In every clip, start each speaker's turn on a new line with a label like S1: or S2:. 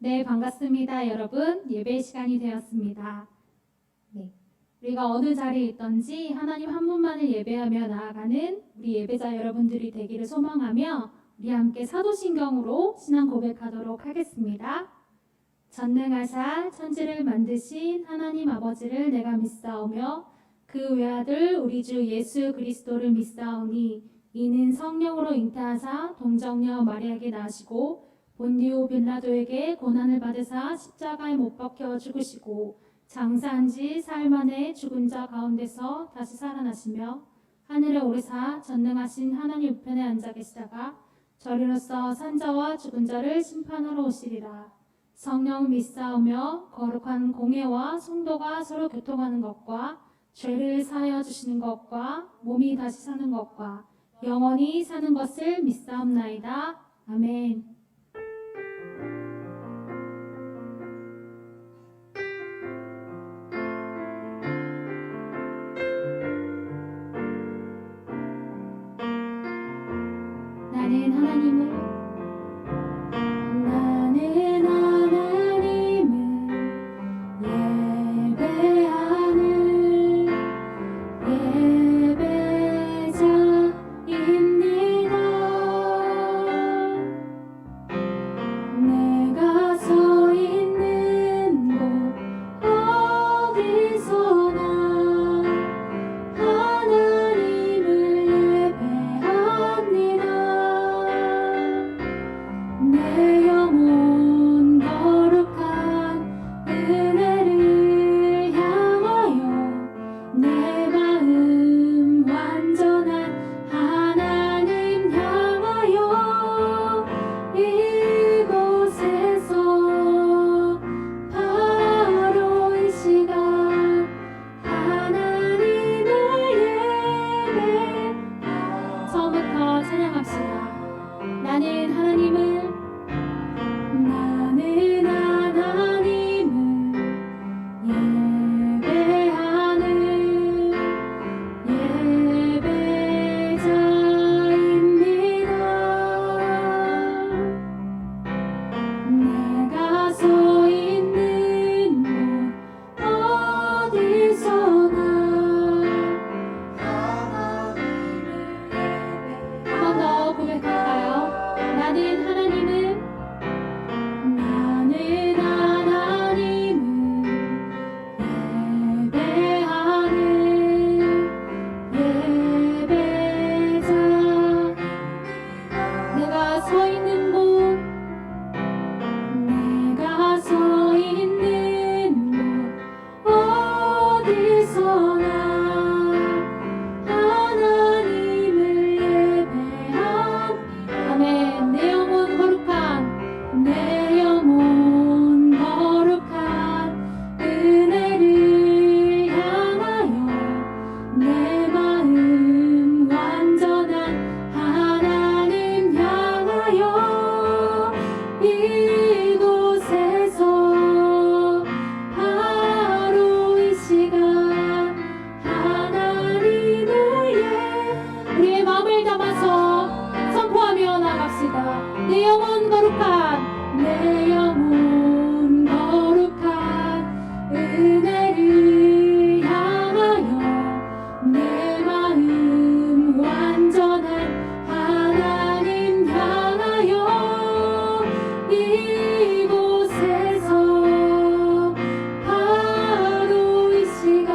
S1: 네, 반갑습니다. 여러분, 예배 시간이 되었습니다. 네, 우리가 어느 자리에 있던지 하나님 한 분만을 예배하며 나아가는 우리 예배자 여러분들이 되기를 소망하며 우리 함께 사도신경으로 신앙 고백하도록 하겠습니다. 전능하사 천지를 만드신 하나님 아버지를 내가 믿사오며 그 외아들 우리 주 예수 그리스도를 믿사오니 이는 성령으로 잉태하사 동정녀 마리아에게 나시고 본디오 빌라도에게 고난을 받으사 십자가에 못 박혀 죽으시고 장사한 지 사흘 만에 죽은 자 가운데서 다시 살아나시며 하늘에 오르사 전능하신 하나님 우편에 앉아 계시다가 저리로서 산자와 죽은 자를 심판하러 오시리라. 성령 믿사오며 거룩한 공예와 성도가 서로 교통하는 것과 죄를 사하여 주시는 것과 몸이 다시 사는 것과 영원히 사는 것을 믿사옵나이다. 아멘. 나는 하나님을 예배하는 예배자입니다. 내가 서 있는 곳 어디서나 하나님을 예배합니다. 내 영혼 거룩한 은혜를 향하여 내 마음 완전한 하나님 향하여 이곳에서 바로 이 시간 하나님을 예배하라. 처음부터 찬양합시다. 나는 하나님을 예배하는 예배자입니다. 내가 서 있는 곳 어디서나 한 번 더 고백할까요? 나는 하나님을 예배하는 예배자. 내가 서 있는 곳 어디서나 하나님을 예배합니다. 아멘. 내 영혼 거룩한 은혜를 향하여 내 마음 완전한 하나님 향하여 이곳에서 바로 이 시간 하나님을 우리의 마음을 담아서 선포하며 나갑시다. 내 영혼 거룩한 은혜를 향하여 내 마음 완전한 하나님 향하여 이곳에서 바로 이 시간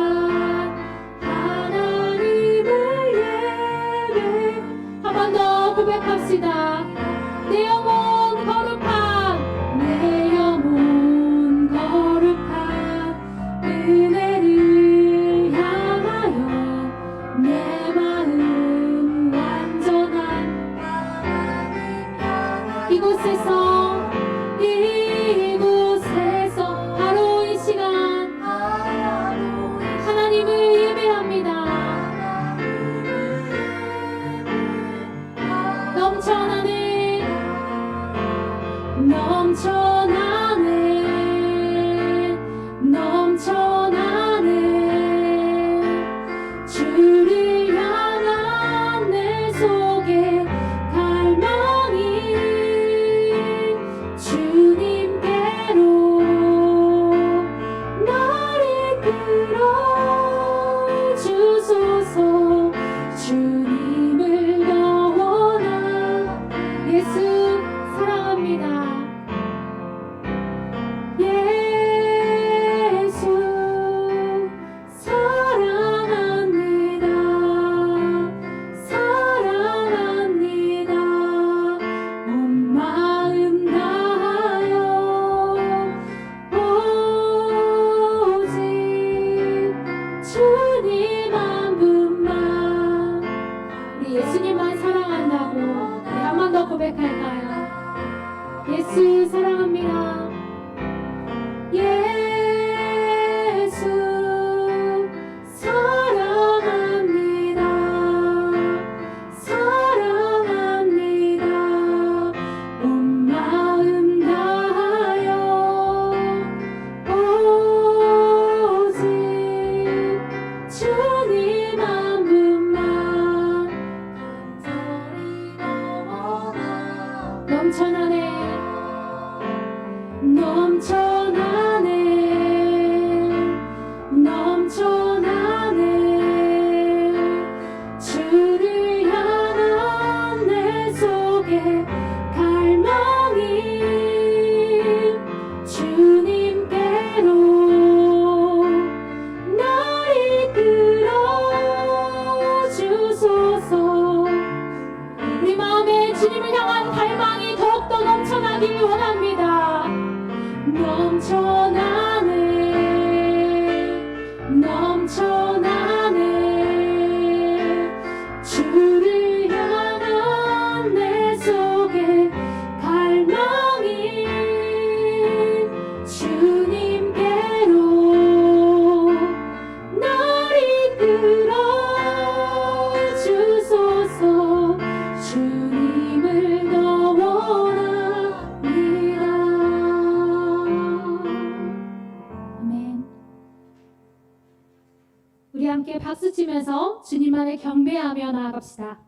S1: 하나님을 예배. 한 번 더 고백합시다. 내 영혼 거룩한 은혜를 향하여 내 마음 완전한 이곳에서 바로 이 시간 하나님을 예배합니다. 넘쳐나네 주를 향한 내 속에 갈망이 주님께 넘쳐나네 주를 향한 내 속에 갈망이 주님께로 날 이끌어 주소서 주님을 더 원합니다. 아멘. 우리 함께 박수 치면서 주님만을 경배하며 나아갑시다.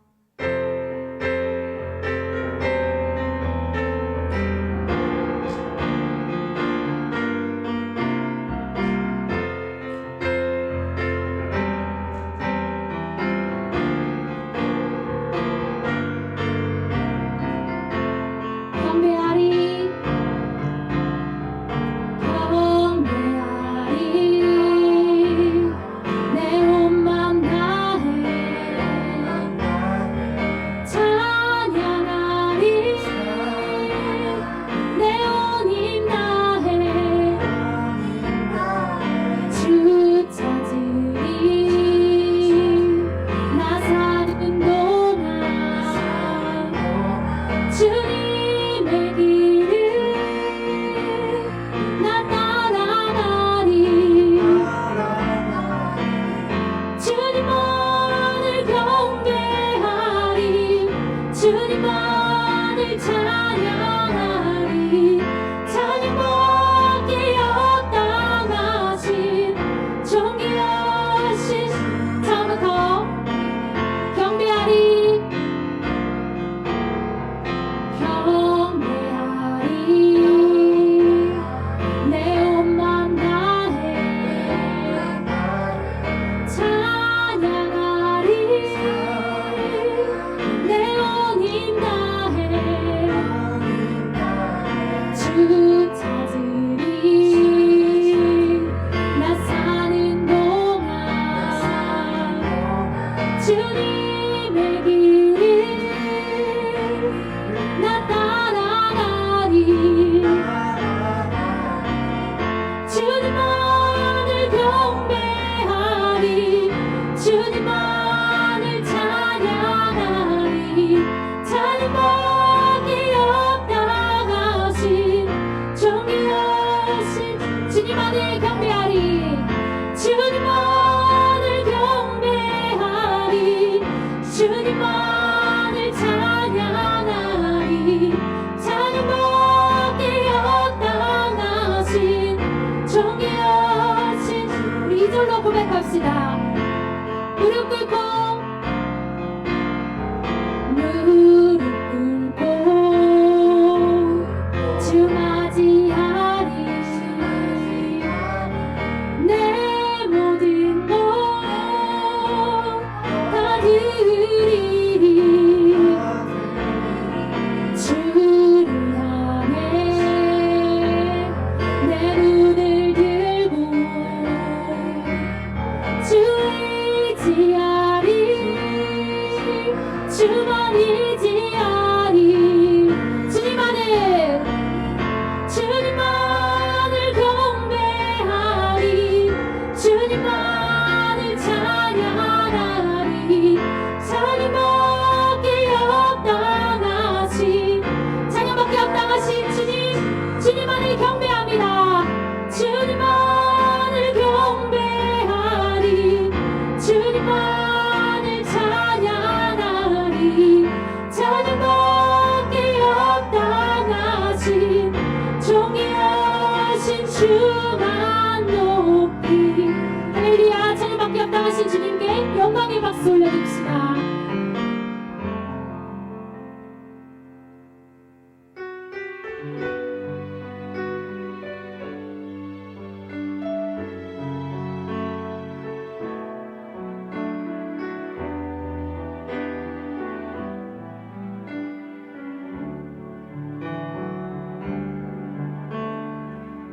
S1: 경배하리 경배하리 내 온맘 다해 찬양하리 내 온 힘 다해 주 찾으리 나 사는 동안 주님의 길을 나 따라가리 주님만을 경배하리 주님만을 찬양하리 찬양밖에 없당하신 존귀하신 처음부터 경배하리 경배하리 내 온맘 다해 찬양하리 내 온 힘 다해 주 찾으리 나 사는 동안 주님의 길을 나 따라가리 주님만을 경배하리 주님만을 찬양하리 찬양밖에 없당하신 존귀하신 주님만을 경배하리 주님만을 경배하리 주님만을 찬양하리 찬양밖에 없당하신 존귀하신 우리 이절로 고백합시다. 무릎 꿇고 무릎 꿇고 주 맞이하리 내 모든 것 다 드리리 주를 향해 내 눈을 들고 주 의지하리 주만 의지하리 주님만을 경배하리 주님만을 찬양하리 찬양밖에 없당하신 주님 주님만을 경배합니다. 주님만을 경배하리 주님만을 찬양하리 찬양밖에 없당하신 존귀하신 주만 높이 할렐루야. 찬양밖에 없당하신 주님께 영광의 박수 올려드립시다.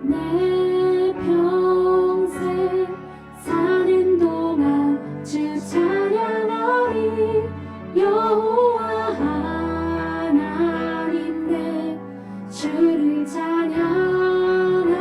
S1: 내 평생 사는 동안 주 찬양하리 여호와 하나님 내 주를 찬양하리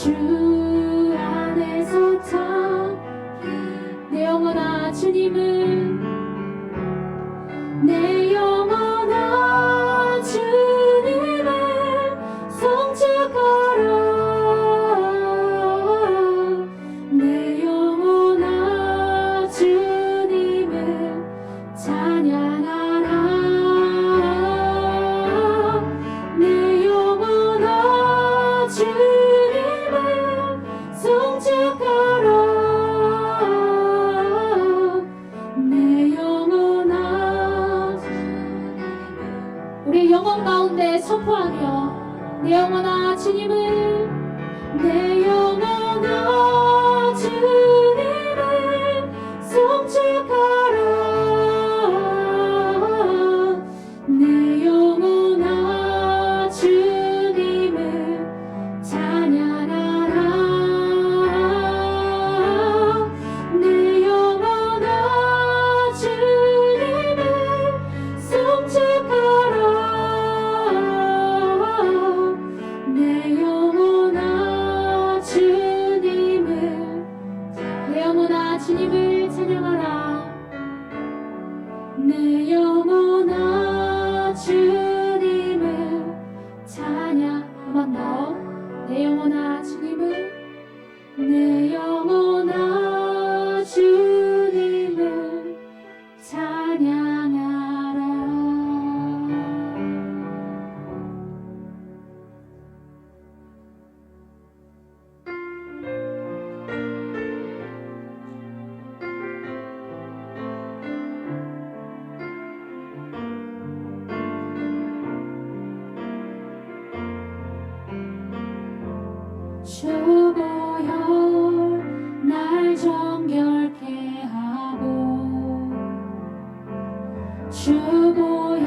S1: 주 안에서 참 내 영혼아 주님을 내 영혼아 주님을 송축하라 내 영혼아 주님을 찬양하라 내 영혼아 주님을 송축하라 내 영혼아 우리 영혼 가운데 선포하며 내 영혼아 주님을 내 영혼아 주님을 송축하라 내 영혼아 주님을 찬양하라 내 영혼아 주님을 송축하라 내 영혼아 주님을 내 영혼아 주님을 찬양하라 내 영혼아 주님을 찬양 한 번 더 내 영혼아 주님을 내 영혼아 주님을 찬양하라 주보혈 날 정결케 하고 주보혈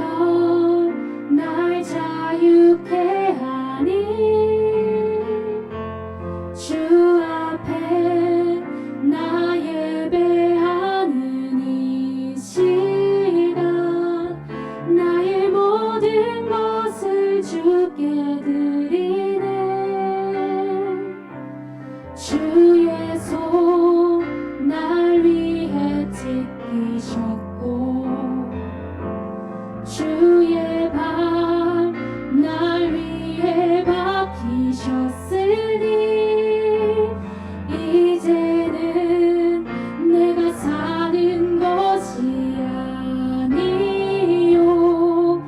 S1: 날 자유케 하니 주 앞에 나 예배하는 이 시간 나의 모든 것을 주께 드리네 주의 손 날 위해 찢기셨고 주의 발 날 위해 박히셨으니 이제는 내가 사는 것이 아니요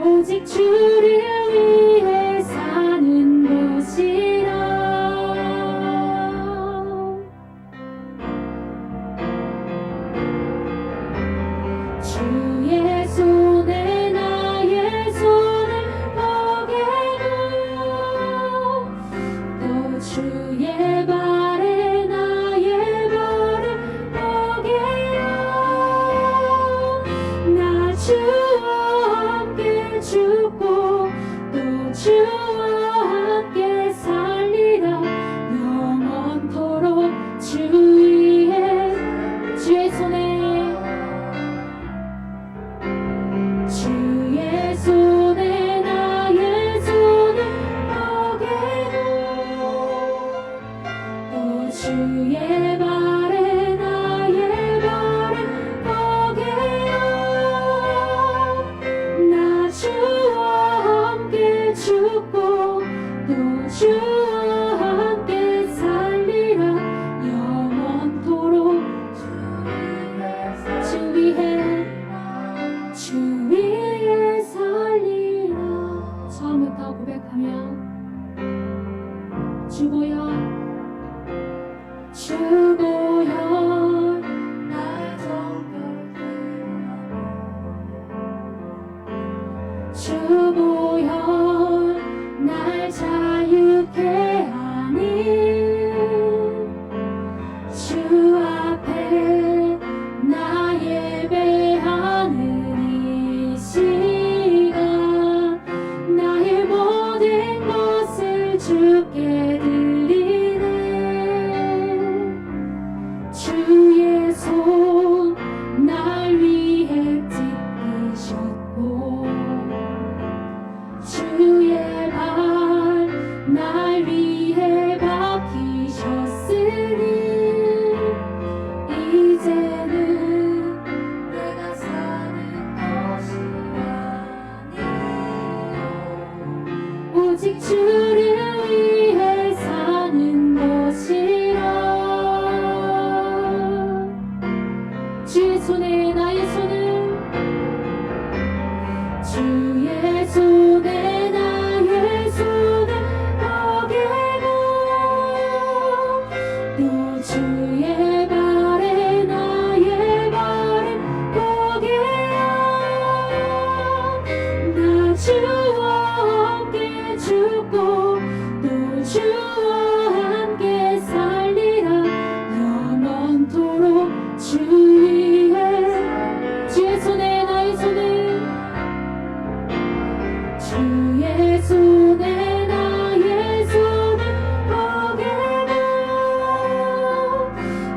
S1: 오직 주를 위해 사는 것이라 주의 손에 나의 손을 포개고 또 주의 발에 나의 발을 포개요 나 주와 함께 죽고 또 주와 함께 살리라 영원토록 주 위에 주의 손에 주의 손에 나의 손을 포개고 또 주의 발에 나의 발을 포개요 나 주와 함께 죽고 또 주와 함께 살리라 영원토록 주 위에 주 위에 살리라 처음부터 고백하며 주보혈 주보혈 날 정결케 주보혈 날 자유케 하니 주 앞에 나 예배하는 이 시간 나의 모든 것을 주께 드리네 주의 손 날 위해 찢기셨고 주의 발 날 위해 박 오직 주를 위해 사는 것이라. 주의 손에 나의 손을, 주의 손에 나의 손을 포개고, 또 주의 발에 나의 발을 포개어. 나 주와 함께 죽고 또 주와 함께 살리라. 영원토록 주 위에. 주의 손에 나의 손을, 주의 손에 나의 손을 포개고,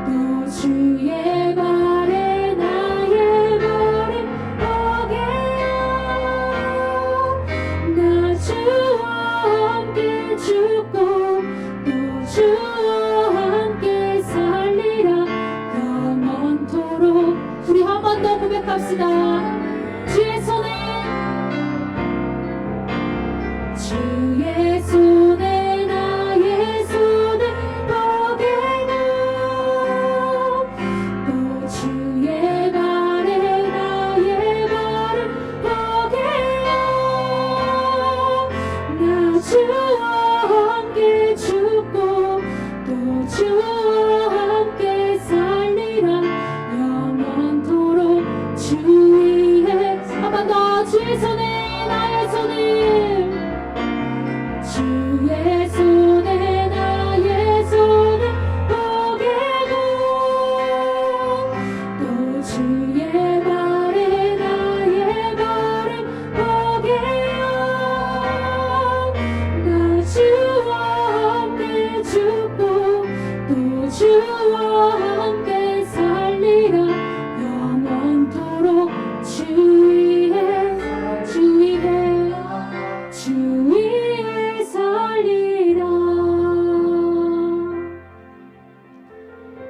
S1: 또 주의 발에 나의 발을 포개어. 나 주와 함께 죽고 또 주와 함께 살리라. 영원토록. 우리 한 번 더 고백합시다. 주의 손에, 주의 손에 나의 손을 포개고, 또 주의 발에 나의 발을 포개어. 나 주와 함께 죽고 또 주와 함께 살리라. 영원토록 주 위에. 한 번 더. 주의 손에 나의 손을, 주의 손에 나의 손을 포개고, 또 주의 발에 나의 발을 포개어. 나 주와 함께 죽고 또 주와 함께 살리라. 영원토록 주 위에, 주 위에, 주 위에 살리라.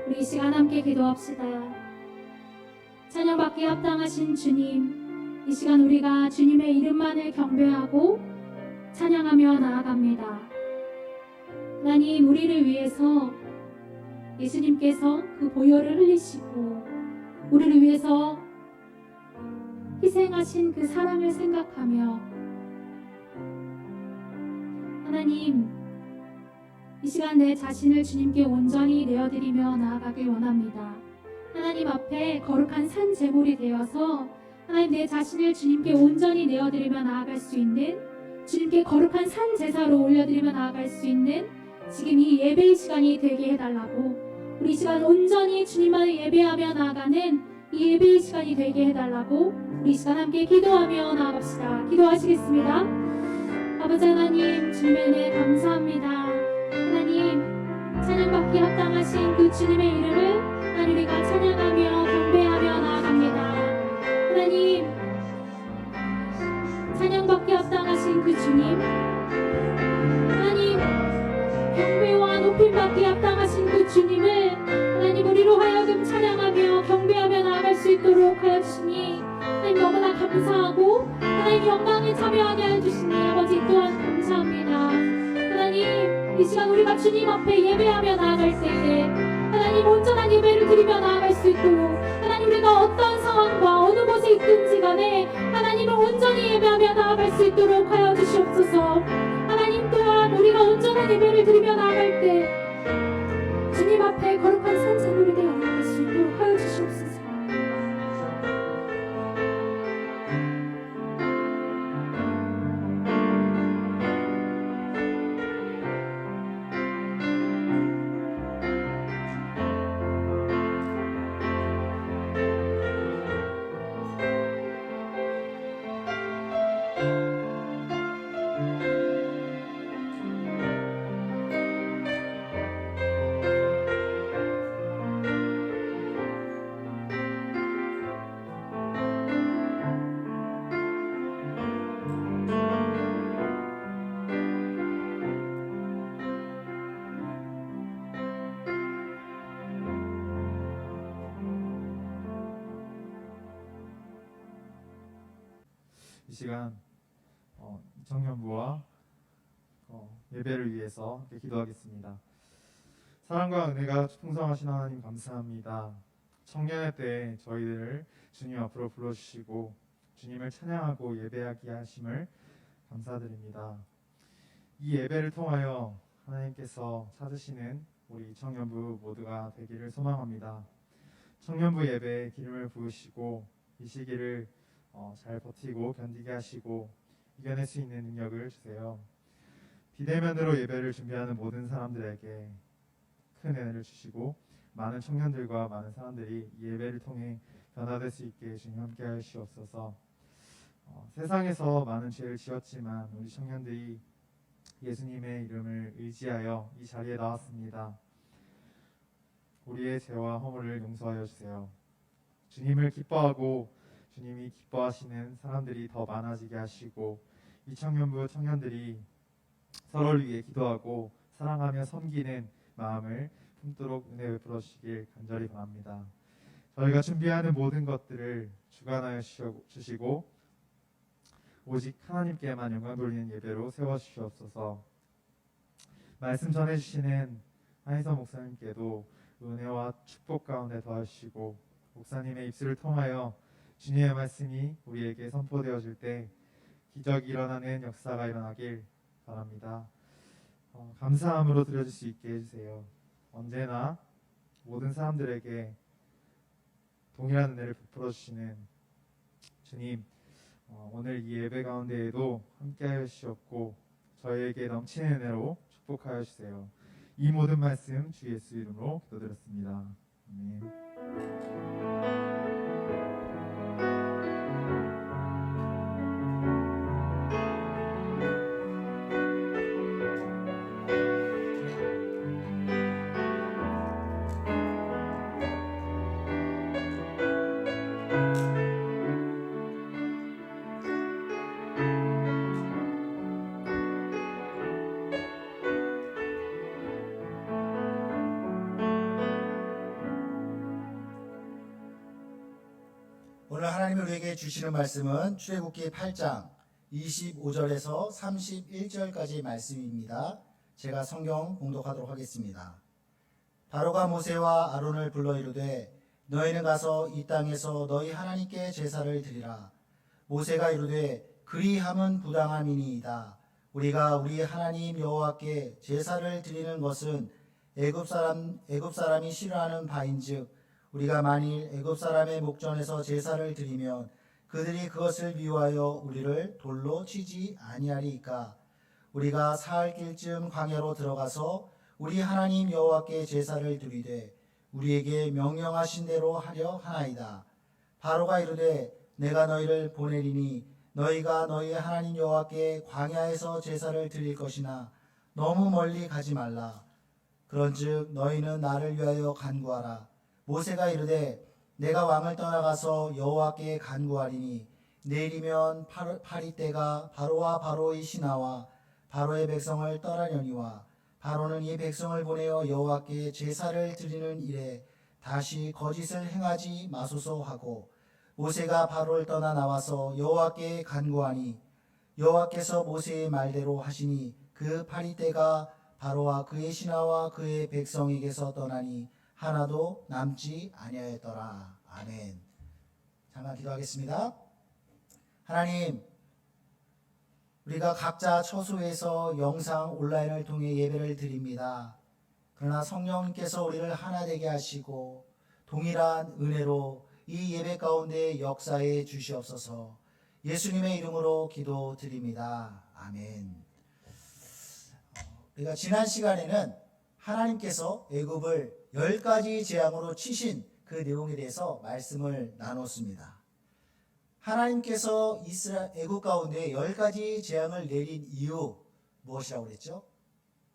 S1: 우리 이 시간 함께 기도합시다. 찬양받기 합당하신 주님, 이 시간 우리가 주님의 이름만을 경배하고 찬양하며 나아갑니다. 하나님, 우리를 위해서 예수님께서 그 보혈을 흘리시고 우리를 위해서 희생하신 그 사랑을 생각하며, 하나님, 이 시간 내 자신을 주님께 온전히 내어드리며 나아가길 원합니다. 하나님 앞에 거룩한 산 제물이 되어서 하나님 내 자신을 주님께 온전히 내어드리며 나아갈 수 있는, 주님께 거룩한 산 제사로 올려드리며 나아갈 수 있는 지금 이 예배의 시간이 되게 해달라고, 우리 시간 온전히 주님만을 예배하며 나아가는 이 예배의 시간이 되게 해달라고 우리 시간 함께 기도하며 나아갑시다. 기도하시겠습니다. 아버지 하나님, 주님의 은혜 감사합니다. 하나님, 찬양받기 합당하신 그 주님의 이름을 하나님 우리가 찬양하며 경배하며 나아갑니다. 하나님, 찬양받기 합당하신 그 주님, 하나님, 경배와 높임받기 합당하신 그 주님을 하나님 우리로 하여금 찬양하며 경배하며 나아갈 수 있도록 하여 주시니 하나님 너무나 감사하고, 하나님 영광에 참여하게 하여 주시니 아버지 또한 감사합니다. 하나님, 이 시간 우리가 주님 앞에 예배하며 나아갈 때에 하나님 온전한 예배를 드리며 나아갈 수 있도록, 하나님 우리가 어떤 상황과 어느 곳에 있든지 간에 하나님을 온전히 예배하며 나아갈 수 있도록 하여 주시옵소서. 하나님 또한 우리가 온전한 예배를 드리며 나아갈 때 주님 앞에 거룩한 산제물이 되어 나아갈 수 있도록 하여 주시옵소서.
S2: 이 시간 청년부와 예배를 위해서 함께 기도하겠습니다. 사랑과 은혜가 풍성하신 하나님 감사합니다. 청년의 때 저희들을 주님 앞으로 불러주시고 주님을 찬양하고 예배하게 하심을 감사드립니다. 이 예배를 통하여 하나님께서 찾으시는 우리 청년부 모두가 되기를 소망합니다. 청년부 예배에 기름을 부으시고 이 시기를 잘 버티고 견디게 하시고 이겨낼 수 있는 능력을 주세요. 비대면으로 예배를 준비하는 모든 사람들에게 큰 은혜를 주시고 많은 청년들과 많은 사람들이 이 예배를 통해 변화될 수 있게 주님 함께 하시옵소서. 세상에서 많은 죄를 지었지만 우리 청년들이 예수님의 이름을 의지하여 이 자리에 나왔습니다. 우리의 죄와 허물을 용서하여 주세요. 주님을 기뻐하고 주님이 기뻐하시는 사람들이 더 많아지게 하시고 이 청년부 청년들이 서로를 위해 기도하고 사랑하며 섬기는 마음을 품도록 은혜 베풀어 주시길 간절히 바랍니다. 저희가 준비하는 모든 것들을 주관하여 주시고 오직 하나님께만 영광 돌리는 예배로 세워주시옵소서. 말씀 전해주시는 한희선 목사님께도 은혜와 축복 가운데 더하시고 목사님의 입술을 통하여 주님의 말씀이 우리에게 선포되어질 때 기적이 일어나는 역사가 일어나길 바랍니다. 감사함으로 드려질 수 있게 해주세요. 언제나 모든 사람들에게 동일한 은혜를 베풀어 주시는 주님, 오늘 이 예배 가운데에도 함께하여 주시옵고 저희에게 넘치는 은혜로 축복하여 주세요. 이 모든 말씀 주 예수 이름으로 기도드렸습니다. 아멘.
S3: 오늘 하나님이 우리에게 주시는 말씀은 출애굽기 8장 25절에서 31절까지 말씀입니다. 제가 성경 봉독하도록 하겠습니다. 바로가 모세와 아론을 불러 이르되 너희는 가서 이 땅에서 너희 하나님께 제사를 드리라. 모세가 이르되 그리함은 부당함이니이다. 우리가 우리 하나님 여호와께 제사를 드리는 것은 애굽 사람이 싫어하는 바인즉 우리가 만일 애굽 사람의 목전에서 제사를 드리면 그들이 그것을 미워하여 우리를 돌로 치지 아니하리이까. 우리가 사흘 길쯤 광야로 들어가서 우리 하나님 여호와께 제사를 드리되 우리에게 명령하신 대로 하려 하나이다. 바로가 이르되 내가 너희를 보내리니 너희가 너희 하나님 여호와께 광야에서 제사를 드릴 것이나 너무 멀리 가지 말라. 그런즉 너희는 나를 위하여 간구하라. 모세가 이르되 내가 왕을 떠나가서 여호와께 간구하리니 내일이면 파리떼가 바로와 바로의 신하와 바로의 백성을 떠나려니와 바로는 이 백성을 보내어 여호와께 제사를 드리는 일에 다시 거짓을 행하지 마소서 하고 모세가 바로를 떠나 나와서 여호와께 간구하니 여호와께서 모세의 말대로 하시니 그 파리떼가 바로와 그의 신하와 그의 백성에게서 떠나니 하나도 남지 아니하였더라. 아멘. 잠깐 기도하겠습니다. 하나님, 우리가 각자 처소에서 영상 온라인을 통해 예배를 드립니다. 그러나 성령님께서 우리를 하나 되게 하시고 동일한 은혜로 이 예배 가운데 역사해 주시옵소서. 예수님의 이름으로 기도드립니다. 아멘. 우리가 지난 시간에는 하나님께서 애굽을 10가지 재앙으로 치신 그 내용에 대해서 말씀을 나눴습니다. 하나님께서 애굽 가운데 10가지 재앙을 내린 이유 무엇이라고 그랬죠?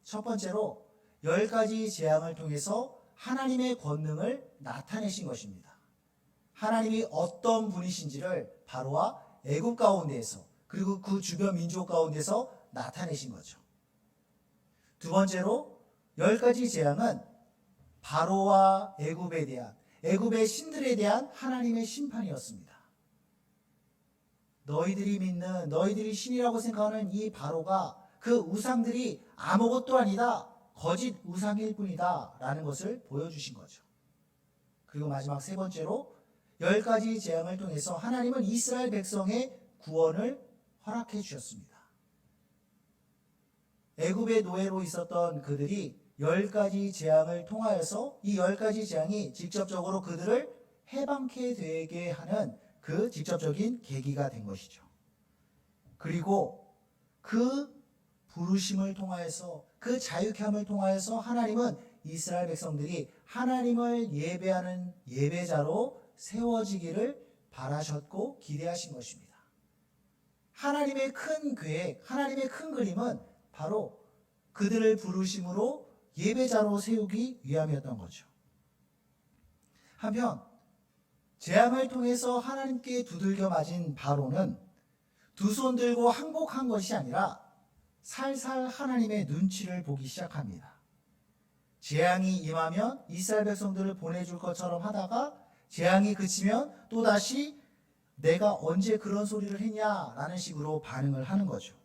S3: 첫 번째로 10가지 재앙을 통해서 하나님의 권능을 나타내신 것입니다. 하나님이 어떤 분이신지를 바로와 애굽 가운데에서 그리고 그 주변 민족 가운데서 나타내신 거죠. 두 번째로 10가지 재앙은 바로와 애굽에 대한 애굽의 신들에 대한 하나님의 심판이었습니다. 너희들이 믿는 너희들이 신이라고 생각하는 이 바로가 그 우상들이 아무것도 아니다. 거짓 우상일 뿐이다. 라는 것을 보여주신 거죠. 그리고 마지막 세 번째로 10가지 재앙을 통해서 하나님은 이스라엘 백성의 구원을 허락해 주셨습니다. 애굽의 노예로 있었던 그들이 10가지 재앙을 통하여서 이 10가지 재앙이 직접적으로 그들을 해방케 되게 하는 그 직접적인 계기가 된 것이죠. 그리고 그 부르심을 통하여서 그 자유케 함을 통하여서 하나님은 이스라엘 백성들이 하나님을 예배하는 예배자로 세워지기를 바라셨고 기대하신 것입니다. 하나님의 큰 계획, 하나님의 큰 그림은 바로 그들을 부르심으로 예배자로 세우기 위함이었던 거죠. 한편 재앙을 통해서 하나님께 두들겨 맞은 바로는 두 손 들고 항복한 것이 아니라 살살 하나님의 눈치를 보기 시작합니다. 재앙이 임하면 이스라엘 백성들을 보내줄 것처럼 하다가 재앙이 그치면 또다시 내가 언제 그런 소리를 했냐라는 식으로 반응을 하는 거죠.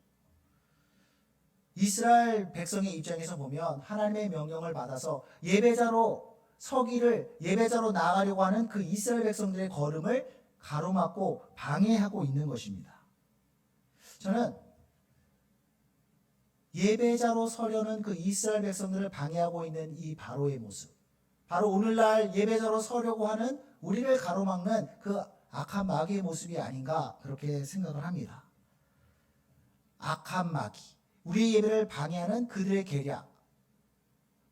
S3: 이스라엘 백성의 입장에서 보면 하나님의 명령을 받아서 예배자로 예배자로 나아가려고 하는 그 이스라엘 백성들의 걸음을 가로막고 방해하고 있는 것입니다. 저는 예배자로 서려는 그 이스라엘 백성들을 방해하고 있는 이 바로의 모습, 바로 오늘날 예배자로 서려고 하는 우리를 가로막는 그 악한 마귀의 모습이 아닌가 그렇게 생각을 합니다. 악한 마귀, 우리의 예배를 방해하는 그들의 계략,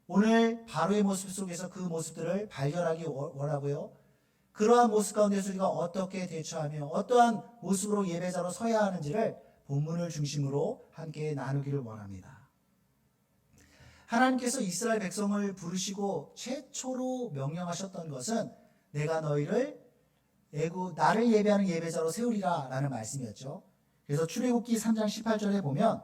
S3: 오늘 바로의 모습 속에서 그 모습들을 발견하기 원하고요. 그러한 모습 가운데서 우리가 어떻게 대처하며 어떠한 모습으로 예배자로 서야 하는지를 본문을 중심으로 함께 나누기를 원합니다. 하나님께서 이스라엘 백성을 부르시고 최초로 명령하셨던 것은 내가 너희를 나를 예배하는 예배자로 세우리라 라는 말씀이었죠. 그래서 출애굽기 3장 18절에 보면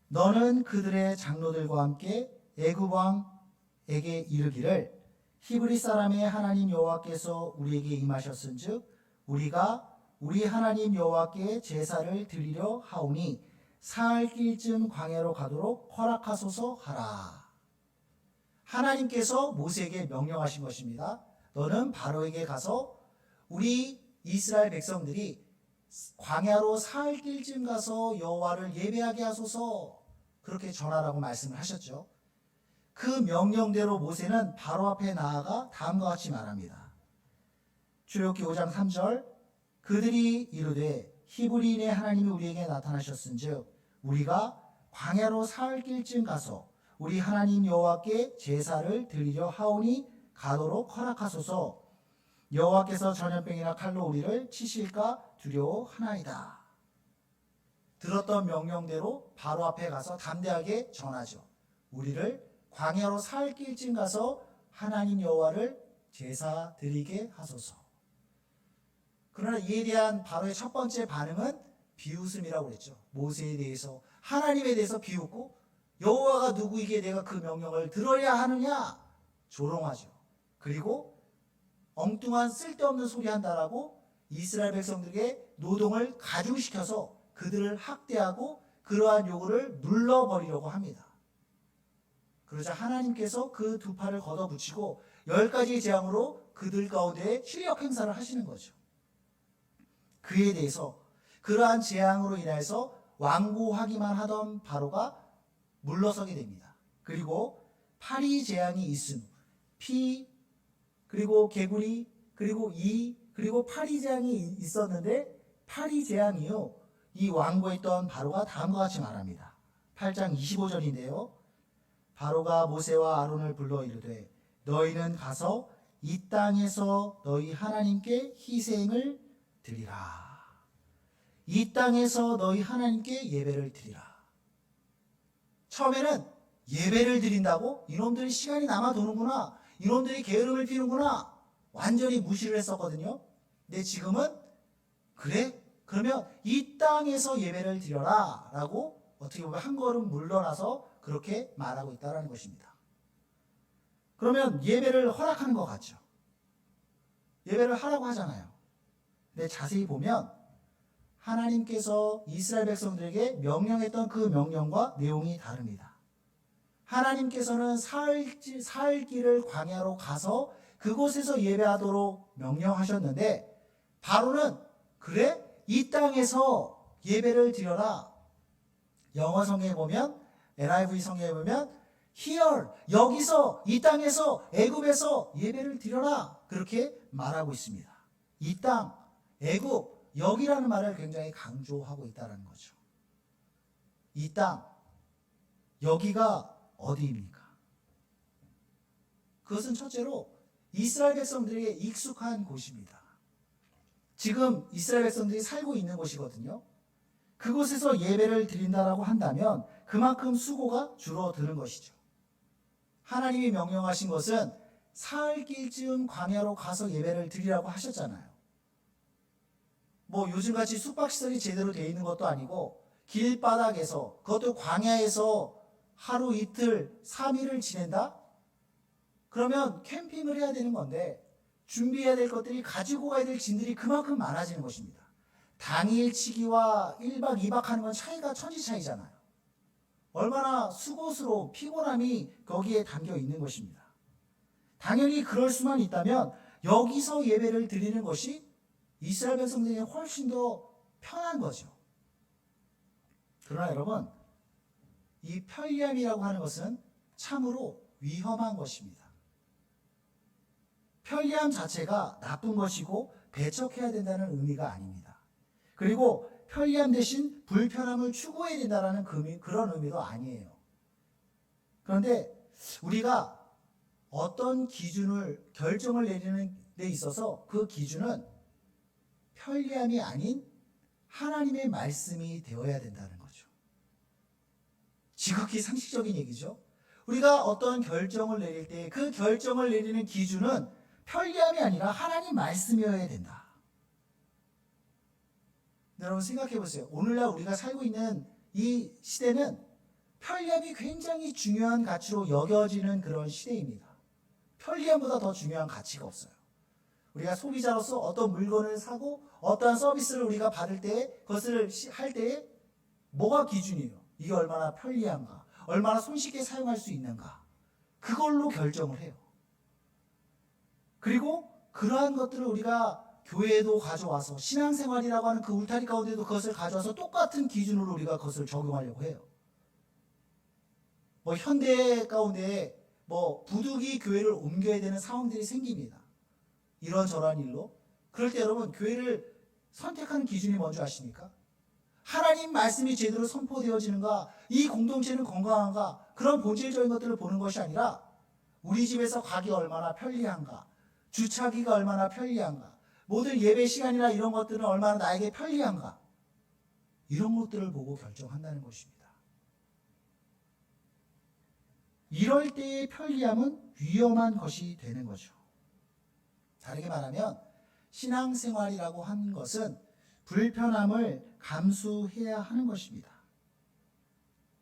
S3: 너는 그들의 장로들과 함께 애굽 왕에게 이르기를 히브리 사람의 하나님 여호와께서 우리에게 임하셨은즉 우리가 우리 하나님 여호와께 제사를 드리려 하오니 사흘 길쯤 광야로 가도록 허락하소서 하라. 하나님께서 모세에게 명령하신 것입니다. 너는 바로에게 가서 우리 이스라엘 백성들이 광야로 사흘 길쯤 가서 여호와를 예배하게 하소서 그렇게 전하라고 말씀을 하셨죠. 그 명령대로 모세는 바로 앞에 나아가 다음과 같이 말합니다. 출애굽기 5장 3절 그들이 이르되 히브리인의 하나님이 우리에게 나타나셨은즉 우리가 광야로 사흘 길쯤 가서 우리 하나님 여호와께 제사를 드리려 하오니 가도록 허락하소서. 여호와께서 전염병이나 칼로 우리를 치실까 두려워하나이다. 들었던 명령대로 바로 앞에 가서 담대하게 전하죠. 우리를 광야로 사흘 길쯤 가서 하나님 여호와를 제사 드리게 하소서. 그러나 이에 대한 바로의 첫 번째 반응은 비웃음이라고 그랬죠. 모세에 대해서 하나님에 대해서 비웃고 여호와가 누구이기에 내가 그 명령을 들어야 하느냐 조롱하죠. 그리고 엉뚱한 쓸데없는 소리 한다라고 이스라엘 백성들에게 노동을 가중시켜서 그들을 학대하고 그러한 요구를 눌러버리려고 합니다. 그러자 하나님께서 그 두 팔을 걷어붙이고 10가지 재앙으로 그들 가운데 실력 행사를 하시는 거죠. 그에 대해서 그러한 재앙으로 인해서 완고하기만 하던 바로가 물러서게 됩니다. 그리고 파리 재앙이 있은 후 피 그리고 개구리 그리고 그리고 파리 재앙이 있었는데 파리 재앙 이후 이 완고했던 바로가 다음과 같이 말합니다. 8장 25절인데요. 바로가 모세와 아론을 불러 이르되 너희는 가서 이 땅에서 너희 하나님께 희생을 드리라. 이 땅에서 너희 하나님께 예배를 드리라. 처음에는 예배를 드린다고? 이놈들이 시간이 남아도는구나. 이놈들이 게으름을 피우는구나. 완전히 무시를 했었거든요. 근데 지금은 그래? 그러면 이 땅에서 예배를 드려라 라고 어떻게 보면 한 걸음 물러나서 그렇게 말하고 있다는 것입니다. 그러면 예배를 허락하는 것 같죠. 예배를 하라고 하잖아요. 근데 자세히 보면 하나님께서 이스라엘 백성들에게 명령했던 그 명령과 내용이 다릅니다. 하나님께서는 사흘 길을 광야로 가서 그곳에서 예배하도록 명령하셨는데 바로는 그래? 이 땅에서 예배를 드려라. 영어 성경에 보면 NIV 성경에 보면 here 여기서 이 땅에서 애굽에서 예배를 드려라 그렇게 말하고 있습니다. 이 땅 애굽 여기라는 말을 굉장히 강조하고 있다는 거죠. 이 땅 여기가 어디입니까? 그것은 첫째로 이스라엘 백성들에게 익숙한 곳입니다. 지금 이스라엘 백성들이 살고 있는 곳이거든요. 그곳에서 예배를 드린다라고 한다면 그만큼 수고가 줄어드는 것이죠. 하나님이 명령하신 것은 사흘길쯤 광야로 가서 예배를 드리라고 하셨잖아요. 뭐 요즘같이 숙박시설이 제대로 되어 있는 것도 아니고 길바닥에서 그것도 광야에서 하루 이틀 3일을 지낸다? 그러면 캠핑을 해야 되는 건데 준비해야 될 것들이 가지고 가야 될 짐들이 그만큼 많아지는 것입니다. 당일치기와 1박 2박 하는 건 차이가 천지 차이잖아요. 얼마나 수고스러운 피곤함이 거기에 담겨 있는 것입니다. 당연히 그럴 수만 있다면 여기서 예배를 드리는 것이 이스라엘 백성들에게 훨씬 더 편한 거죠. 그러나 여러분, 이 편리함이라고 하는 것은 참으로 위험한 것입니다. 편리함 자체가 나쁜 것이고 배척해야 된다는 의미가 아닙니다. 그리고 편리함 대신 불편함을 추구해야 된다는 그런 의미도 아니에요. 그런데 우리가 어떤 기준을 결정을 내리는 데 있어서 그 기준은 편리함이 아닌 하나님의 말씀이 되어야 된다는 거죠. 지극히 상식적인 얘기죠. 우리가 어떤 결정을 내릴 때 그 결정을 내리는 기준은 편리함이 아니라 하나님 말씀이어야 된다. 여러분 생각해 보세요. 오늘날 우리가 살고 있는 이 시대는 편리함이 굉장히 중요한 가치로 여겨지는 그런 시대입니다. 편리함보다 더 중요한 가치가 없어요. 우리가 소비자로서 어떤 물건을 사고 어떠한 서비스를 우리가 받을 때 그것을 할 때에 뭐가 기준이에요? 이게 얼마나 편리한가? 얼마나 손쉽게 사용할 수 있는가? 그걸로 결정을 해요. 그리고 그러한 것들을 우리가 교회에도 가져와서 신앙생활이라고 하는 그 울타리 가운데도 그것을 가져와서 똑같은 기준으로 우리가 그것을 적용하려고 해요. 뭐 현대 가운데 뭐 부득이 교회를 옮겨야 되는 상황들이 생깁니다. 이런저런 일로. 그럴 때 여러분 교회를 선택하는 기준이 뭔지 아십니까? 하나님 말씀이 제대로 선포되어지는가, 이 공동체는 건강한가, 그런 본질적인 것들을 보는 것이 아니라 우리 집에서 가기 얼마나 편리한가, 주차기가 얼마나 편리한가, 모든 예배 시간이나 이런 것들은 얼마나 나에게 편리한가, 이런 것들을 보고 결정한다는 것입니다. 이럴 때의 편리함은 위험한 것이 되는 거죠. 다르게 말하면 신앙생활이라고 하는 것은 불편함을 감수해야 하는 것입니다.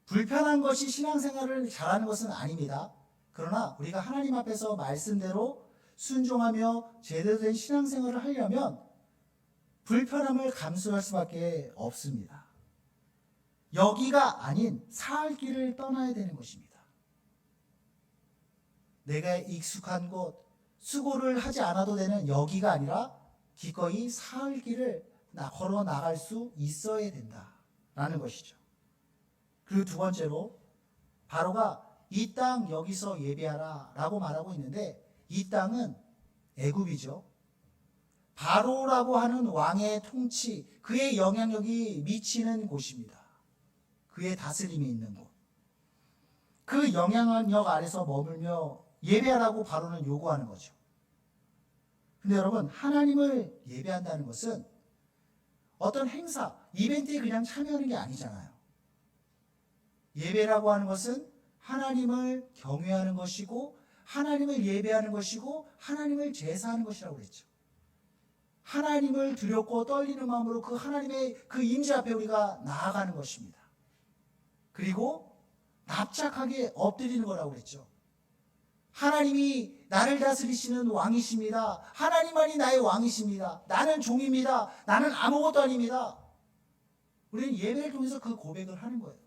S3: 불편한 것이 신앙생활을 잘하는 것은 아닙니다. 그러나 우리가 하나님 앞에서 말씀대로 순종하며 제대로 된 신앙생활을 하려면 불편함을 감수할 수밖에 없습니다. 여기가 아닌 사흘 길을 떠나야 되는 것입니다. 내가 익숙한 곳, 수고를 하지 않아도 되는 여기가 아니라 기꺼이 사흘 길을 걸어 나갈 수 있어야 된다라는 것이죠. 그리고 두 번째로 바로가 이 땅 여기서 예배하라 라고 말하고 있는데 이 땅은 애굽이죠. 바로라고 하는 왕의 통치, 그의 영향력이 미치는 곳입니다. 그의 다스림이 있는 곳. 그 영향력 아래서 머물며 예배하라고 바로는 요구하는 거죠. 근데 여러분 하나님을 예배한다는 것은 어떤 행사, 이벤트에 그냥 참여하는 게 아니잖아요. 예배라고 하는 것은 하나님을 경외하는 것이고 하나님을 예배하는 것이고 하나님을 제사하는 것이라고 그랬죠. 하나님을 두렵고 떨리는 마음으로 그 하나님의 그 임재 앞에 우리가 나아가는 것입니다. 그리고 납작하게 엎드리는 거라고 그랬죠. 하나님이 나를 다스리시는 왕이십니다. 하나님만이 나의 왕이십니다. 나는 종입니다. 나는 아무것도 아닙니다. 우리는 예배를 통해서 그 고백을 하는 거예요.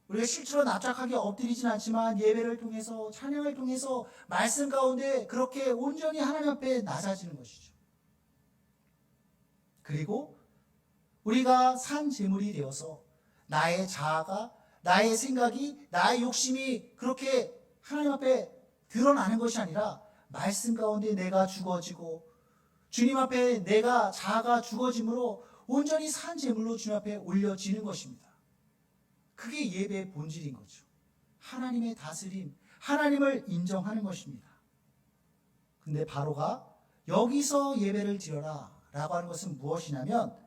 S3: 우리가 실제로 납작하게 엎드리진 않지만 예배를 통해서, 찬양을 통해서 말씀 가운데 그렇게 온전히 하나님 앞에 낮아지는 것이죠. 그리고 우리가 산 제물이 되어서 나의 자아가, 나의 생각이, 나의 욕심이 그렇게 하나님 앞에 드러나는 것이 아니라 말씀 가운데 내가 죽어지고 주님 앞에 내가 자아가 죽어짐으로 온전히 산 제물로 주님 앞에 올려지는 것입니다. 그게 예배의 본질인 거죠. 하나님의 다스림, 하나님을 인정하는 것입니다. 근데 바로가 여기서 예배를 드려라 라고 하는 것은 무엇이냐면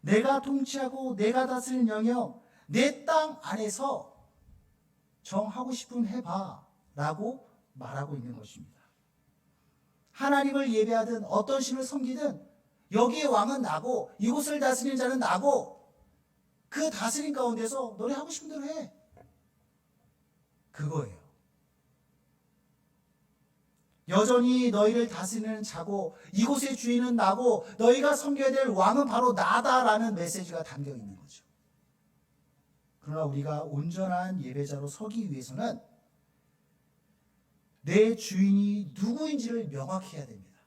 S3: 내가 통치하고 내가 다스리는 영역, 내 땅 안에서 정하고 싶으면 해봐 라고 말하고 있는 것입니다. 하나님을 예배하든 어떤 신을 섬기든 여기의 왕은 나고 이곳을 다스리는 자는 나고 그 다스림 가운데서 너네 하고 싶은 대로 해. 그거예요. 여전히 너희를 다스리는 자고 이곳의 주인은 나고 너희가 섬겨야 될 왕은 바로 나다라는 메시지가 담겨 있는 거죠. 그러나 우리가 온전한 예배자로 서기 위해서는 내 주인이 누구인지를 명확히 해야 됩니다.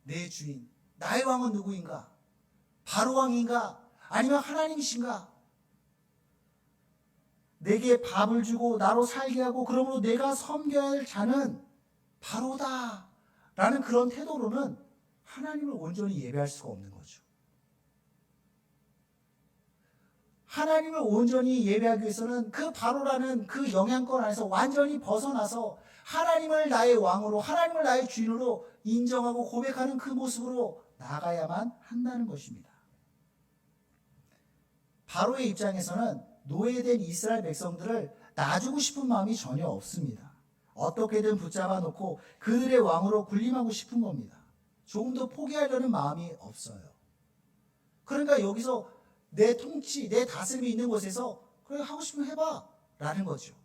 S3: 내 주인, 나의 왕은 누구인가? 바로 왕인가? 아니면 하나님이신가? 내게 밥을 주고 나로 살게 하고 그러므로 내가 섬겨야 할 자는 바로다 라는 그런 태도로는 하나님을 온전히 예배할 수가 없는 거죠. 하나님을 온전히 예배하기 위해서는 그 바로라는 그 영향권 안에서 완전히 벗어나서 하나님을 나의 왕으로, 하나님을 나의 주인으로 인정하고 고백하는 그 모습으로 나아가야만 한다는 것입니다. 바로의 입장에서는 노예된 이스라엘 백성들을 놔주고 싶은 마음이 전혀 없습니다. 어떻게든 붙잡아 놓고 그들의 왕으로 군림하고 싶은 겁니다. 조금 더 포기하려는 마음이 없어요. 그러니까 여기서 내 통치, 내 다스림이 있는 곳에서 그래 하고 싶으면 해봐 라는 거죠.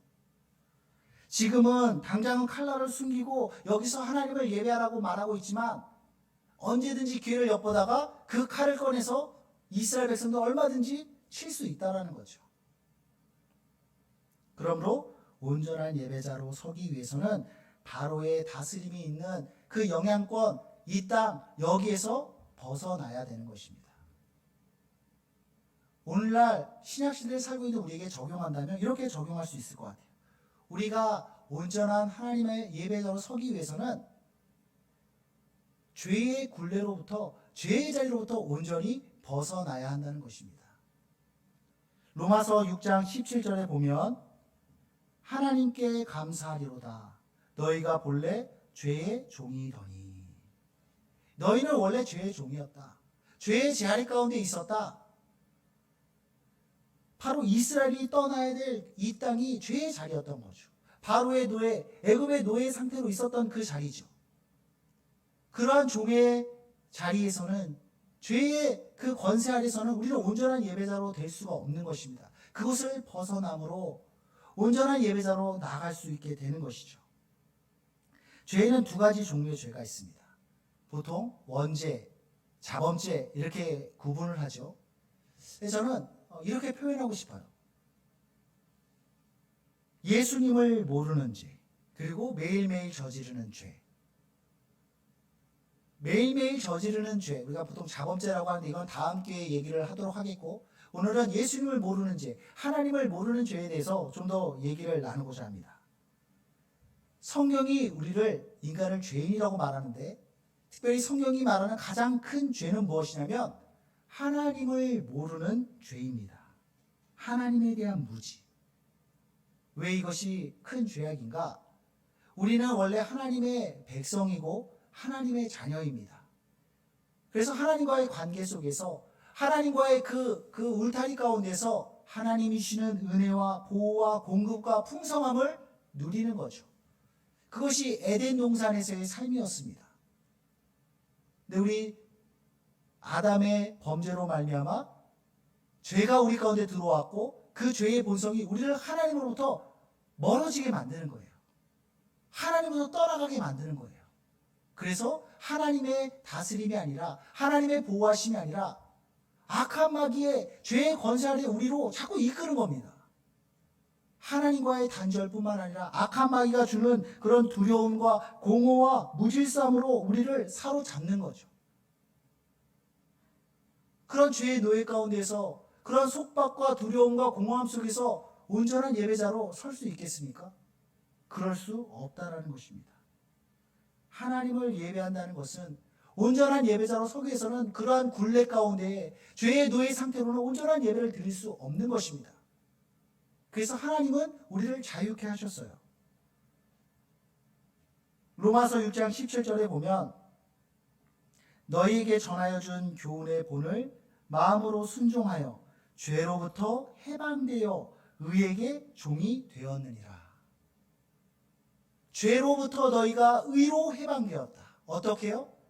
S3: 지금은 당장은 칼날을 숨기고 여기서 하나님을 예배하라고 말하고 있지만 언제든지 기회를 엿보다가 그 칼을 꺼내서 이스라엘 백성도 얼마든지 칠 수 있다라는 거죠. 그러므로 온전한 예배자로 서기 위해서는 바로의 다스림이 있는 그 영향권, 이 땅 여기에서 벗어나야 되는 것입니다. 오늘날 신약시대에 살고 있는 우리에게 적용한다면 이렇게 적용할 수 있을 것 같아요. 우리가 온전한 하나님의 예배자로 서기 위해서는 죄의 굴레로부터, 죄의 자리로부터 온전히 벗어나야 한다는 것입니다. 로마서 6장 17절에 보면 하나님께 감사하리로다. 너희가 본래 죄의 종이더니. 너희는 원래 죄의 종이었다. 죄의 제한리 가운데 있었다. 바로 이스라엘이 떠나야 될 이 땅이 죄의 자리였던 거죠. 바로의 노예, 애굽의 노예 상태로 있었던 그 자리죠. 그러한 종의 자리에서는 죄의 그 권세 아래서는 우리는 온전한 예배자로 될 수가 없는 것입니다. 그것을 벗어남으로 온전한 예배자로 나아갈 수 있게 되는 것이죠. 죄에는 두 가지 종류의 죄가 있습니다. 보통 원죄, 자범죄 이렇게 구분을 하죠. 저는 이렇게 표현하고 싶어요. 예수님을 모르는 죄, 그리고 매일매일 저지르는 죄. 매일매일 저지르는 죄, 우리가 보통 자범죄라고 하는데 이건 다음 기회에 얘기를 하도록 하겠고, 오늘은 예수님을 모르는 죄, 하나님을 모르는 죄에 대해서 좀 더 얘기를 나누고자 합니다. 성경이 우리를, 인간을 죄인이라고 말하는데 특별히 성경이 말하는 가장 큰 죄는 무엇이냐면 하나님을 모르는 죄입니다. 하나님에 대한 무지. 왜 이것이 큰 죄악인가? 우리는 원래 하나님의 백성이고 하나님의 자녀입니다. 그래서 하나님과의 관계 속에서 하나님과의 그 울타리 가운데서 하나님이 주시는 은혜와 보호와 공급과 풍성함을 누리는 거죠. 그것이 에덴 동산에서의 삶이었습니다. 근데 우리 아담의 범죄로 말미암아 죄가 우리 가운데 들어왔고 그 죄의 본성이 우리를 하나님으로부터 멀어지게 만드는 거예요. 하나님으로부터 떠나가게 만드는 거예요. 그래서 하나님의 다스림이 아니라 하나님의 보호하심이 아니라 악한 마귀의 죄의 권세 아래 우리로 자꾸 이끄는 겁니다. 하나님과의 단절뿐만 아니라 악한 마귀가 주는 그런 두려움과 공허와 무질서함으로 우리를 사로잡는 거죠. 그런 죄의 노예 가운데서 그런 속박과 두려움과 공허함 속에서 온전한 예배자로 설 수 있겠습니까? 그럴 수 없다라는 것입니다. 하나님을 예배한다는 것은 온전한 예배자로 서기 위해서는 그러한 굴레 가운데 죄의 노예 상태로는 온전한 예배를 드릴 수 없는 것입니다. 그래서 하나님은 우리를 자유케 하셨어요. 로마서 6장 17절에 보면 너희에게 전하여 준 교훈의 본을 마음으로 순종하여 죄로부터 해방되어 의에게 종이 되었느니라. 죄로부터 너희가 의로 해방되었다. 어떻게요?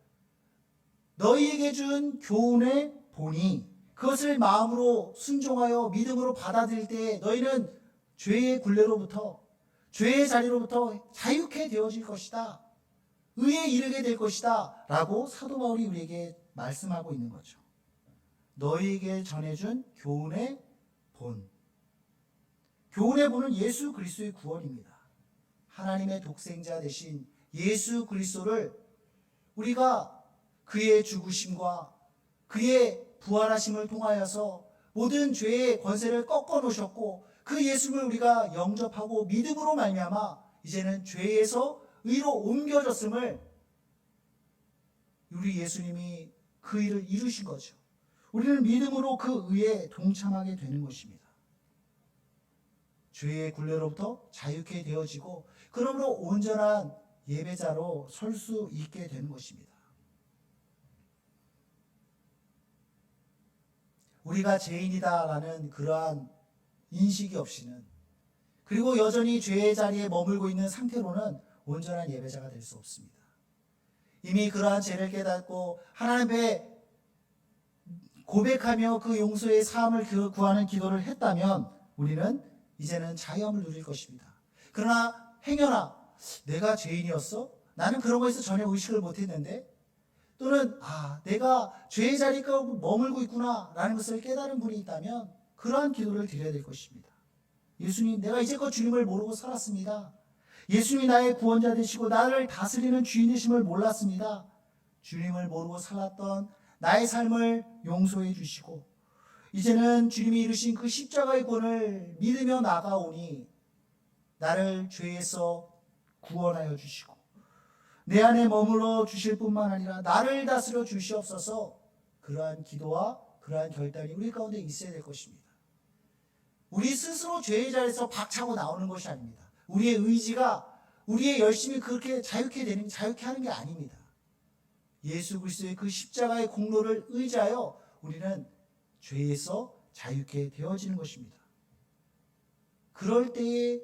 S3: 너희에게 준 교훈의 본이 그것을 마음으로 순종하여 믿음으로 받아들일 때 너희는 죄의 굴레로부터 죄의 자리로부터 자유케 되어질 것이다. 의에 이르게 될 것이다. 라고 사도 바울이 우리에게 말씀하고 있는 거죠. 너희에게 전해준 교훈의 본. 교훈의 본은 예수 그리스도의 구원입니다. 하나님의 독생자 되신 예수 그리스도를 우리가 그의 죽으심과 그의 부활하심을 통하여서 모든 죄의 권세를 꺾어 놓으셨고 그 예수를 우리가 영접하고 믿음으로 말미암아 이제는 죄에서 의로 옮겨졌음을 우리 예수님이 그 일을 이루신 거죠. 우리는 믿음으로 그 의에 동참하게 되는 것입니다. 죄의 굴레로부터 자유케 되어지고 그러므로 온전한 예배자로 설 수 있게 되는 것입니다. 우리가 죄인이다라는 그러한 인식이 없이는 그리고 여전히 죄의 자리에 머물고 있는 상태로는 온전한 예배자가 될 수 없습니다. 이미 그러한 죄를 깨닫고 하나님 앞에 고백하며 그 용서의 사함을 구하는 기도를 했다면 우리는 이제는 자유함을 누릴 것입니다. 그러나 행여나 내가 죄인이었어? 나는 그런 거에서 전혀 의식을 못했는데 또는 내가 죄의 자리에 머물고 있구나 라는 것을 깨달은 분이 있다면 그러한 기도를 드려야 될 것입니다. 예수님, 내가 이제껏 주님을 모르고 살았습니다. 예수님이 나의 구원자 되시고 나를 다스리는 주인 되심을 몰랐습니다. 주님을 모르고 살았던 나의 삶을 용서해 주시고 이제는 주님이 이루신 그 십자가의 구원을 믿으며 나가오니 나를 죄에서 구원하여 주시고 내 안에 머물러 주실 뿐만 아니라 나를 다스려 주시옵소서. 그러한 기도와 그러한 결단이 우리 가운데 있어야 될 것입니다. 우리 스스로 죄의 자리에서 박차고 나오는 것이 아닙니다. 우리의 의지가 우리의 열심이 그렇게 자유케 하는 게 아닙니다. 예수 그리스도의 그 십자가의 공로를 의지하여 우리는 죄에서 자유케 되어지는 것입니다. 그럴 때에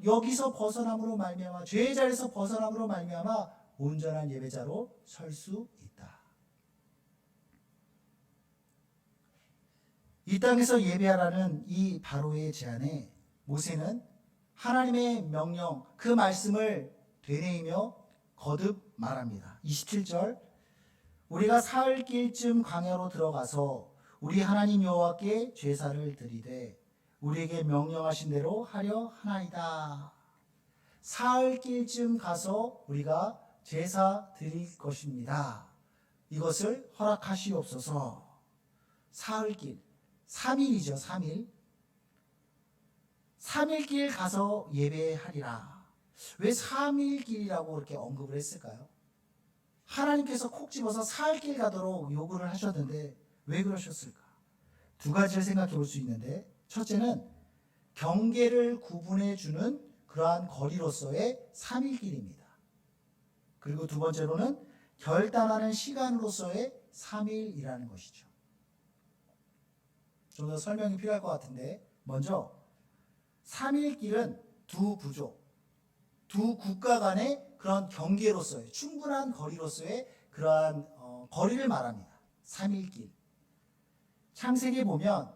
S3: 여기서 벗어남으로 말미암아 죄의 자리에서 벗어남으로 말미암아 온전한 예배자로 설 수 있다. 이 땅에서 예배하라는 이 바로의 제안에 모세는 하나님의 명령 그 말씀을 되뇌이며 거듭 말합니다. 27절 우리가 사흘길쯤 광야로 들어가서 우리 하나님 여호와께 제사를 드리되 우리에게 명령하신 대로 하려 하나이다. 사흘길쯤 가서 우리가 제사 드릴 것입니다. 이것을 허락하시옵소서. 사흘길 3일이죠. 3일 3일길 가서 예배하리라. 왜 3일길이라고 그렇게 언급을 했을까요? 하나님께서 콕 집어서 사흘길 가도록 요구를 하셨는데 왜 그러셨을까? 두 가지를 생각해 볼 수 있는데 첫째는 경계를 구분해 주는 그러한 거리로서의 3일길입니다. 그리고 두 번째로는 결단하는 시간으로서의 3일이라는 것이죠. 좀 더 설명이 필요할 것 같은데 먼저 3일길은 두 부족, 두 국가 간의 그런 경계로서의 충분한 거리로서의 그러한 거리를 말합니다. 3일길. 창세기에 보면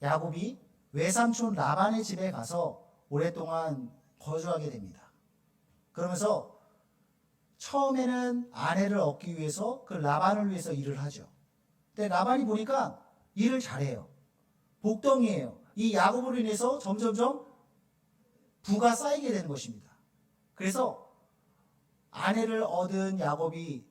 S3: 야곱이 외삼촌 라반의 집에 가서 오랫동안 거주하게 됩니다. 그러면서 처음에는 아내를 얻기 위해서 그 라반을 위해서 일을 하죠. 근데 라반이 보니까 일을 잘해요. 복덩이에요. 이 야곱으로 인해서 점점점 부가 쌓이게 되는 것입니다. 그래서 아내를 얻은 야곱이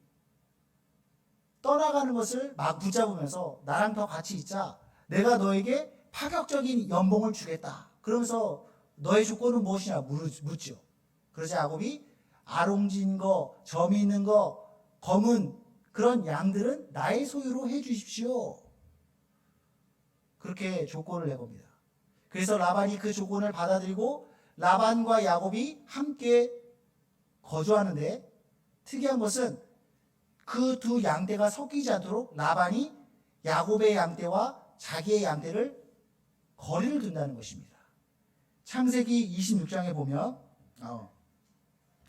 S3: 떠나가는 것을 막 붙잡으면서 나랑 더 같이 있자. 내가 너에게 파격적인 연봉을 주겠다. 그러면서 너의 조건은 무엇이냐 묻죠. 그러자 야곱이 아롱진 거, 점이 있는 거, 검은 그런 양들은 나의 소유로 해 주십시오. 그렇게 조건을 내겁니다. 그래서 라반이 그 조건을 받아들이고 라반과 야곱이 함께 거주하는데 특이한 것은 그 두 양떼가 섞이지 않도록 라반이 야곱의 양떼와 자기의 양떼를 거리를 둔다는 것입니다. 창세기 26장에 보면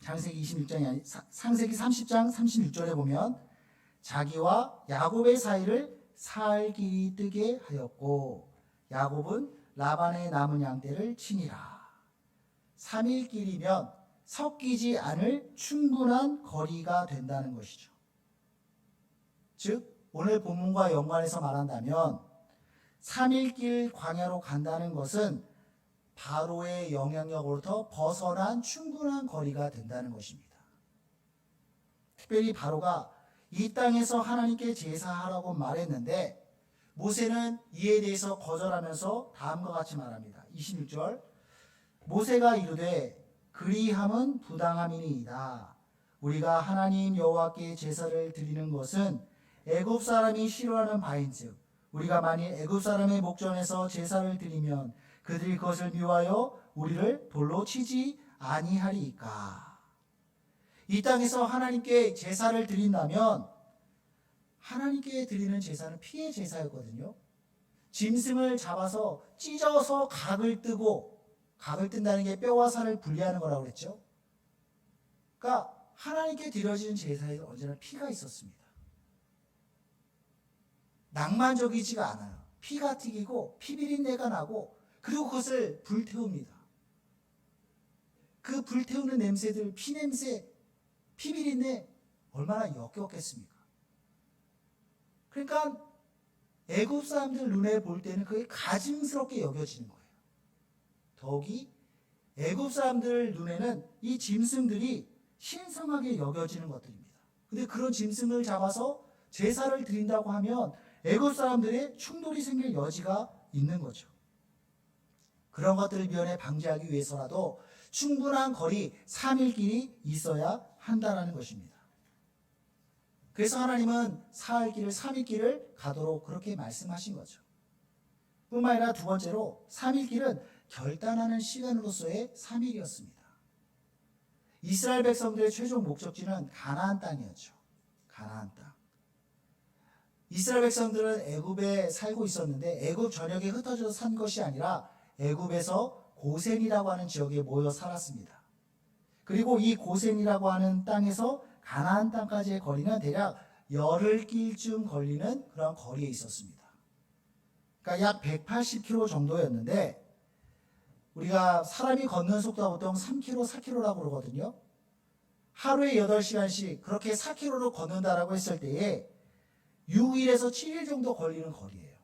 S3: 창세기 26장이 아니 창세기 30장 36절에 보면 자기와 야곱의 사이를 살길이 뜨게 하였고 야곱은 라반의 남은 양떼를 치니라. 3일 길이면 섞이지 않을 충분한 거리가 된다는 것이죠. 즉 오늘 본문과 연관해서 말한다면 3일 길 광야로 간다는 것은 바로의 영향력으로부터 벗어난 충분한 거리가 된다는 것입니다. 특별히 바로가 이 땅에서 하나님께 제사하라고 말했는데 모세는 이에 대해서 거절하면서 다음과 같이 말합니다. 26절 모세가 이르되 그리함은 부당함이니이다. 우리가 하나님 여호와께 제사를 드리는 것은 애굽 사람이 싫어하는 바인즉 우리가 만일 애굽 사람의 목전에서 제사를 드리면 그들이 그것을 미워하여 우리를 돌로 치지 아니하리이까. 이 땅에서 하나님께 제사를 드린다면 하나님께 드리는 제사는 피의 제사였거든요. 짐승을 잡아서 찢어서 각을 뜨고 각을 뜬다는 게 뼈와 살을 분리하는 거라고 그랬죠. 그러니까 하나님께 드려지는 제사에 언제나 피가 있었습니다. 낭만적이지가 않아요. 피가 튀기고 피비린내가 나고 그리고 그것을 불태웁니다. 그 불태우는 냄새들, 피냄새, 피비린내 얼마나 역겹겠습니까? 그러니까 애굽 사람들 눈에 볼 때는 그게 가증스럽게 여겨지는 거예요. 더욱이 애굽 사람들 눈에는 이 짐승들이 신성하게 여겨지는 것들입니다. 근데 그런 짐승을 잡아서 제사를 드린다고 하면 애굽 사람들의 충돌이 생길 여지가 있는 거죠. 그런 것들을 미연에 방지하기 위해서라도 충분한 거리 3일 길이 있어야 한다는 것입니다. 그래서 하나님은 사흘 길을 3일 길을 가도록 그렇게 말씀하신 거죠. 뿐만 아니라 두 번째로 3일 길은 결단하는 시간으로서의 3일이었습니다. 이스라엘 백성들의 최종 목적지는 가나안 땅이었죠. 가나안 땅. 이스라엘 백성들은 애굽에 살고 있었는데 애굽 전역에 흩어져서 산 것이 아니라 애굽에서 고센이라고 하는 지역에 모여 살았습니다. 그리고 이 고센이라고 하는 땅에서 가나안 땅까지의 거리는 대략 열흘 길쯤 걸리는 그런 거리에 있었습니다. 그러니까 약 180km 정도였는데 우리가 사람이 걷는 속도가 보통 3km, 4km라고 그러거든요. 하루에 8시간씩 그렇게 4km로 걷는다라고 했을 때에 6일에서 7일 정도 걸리는 거리예요.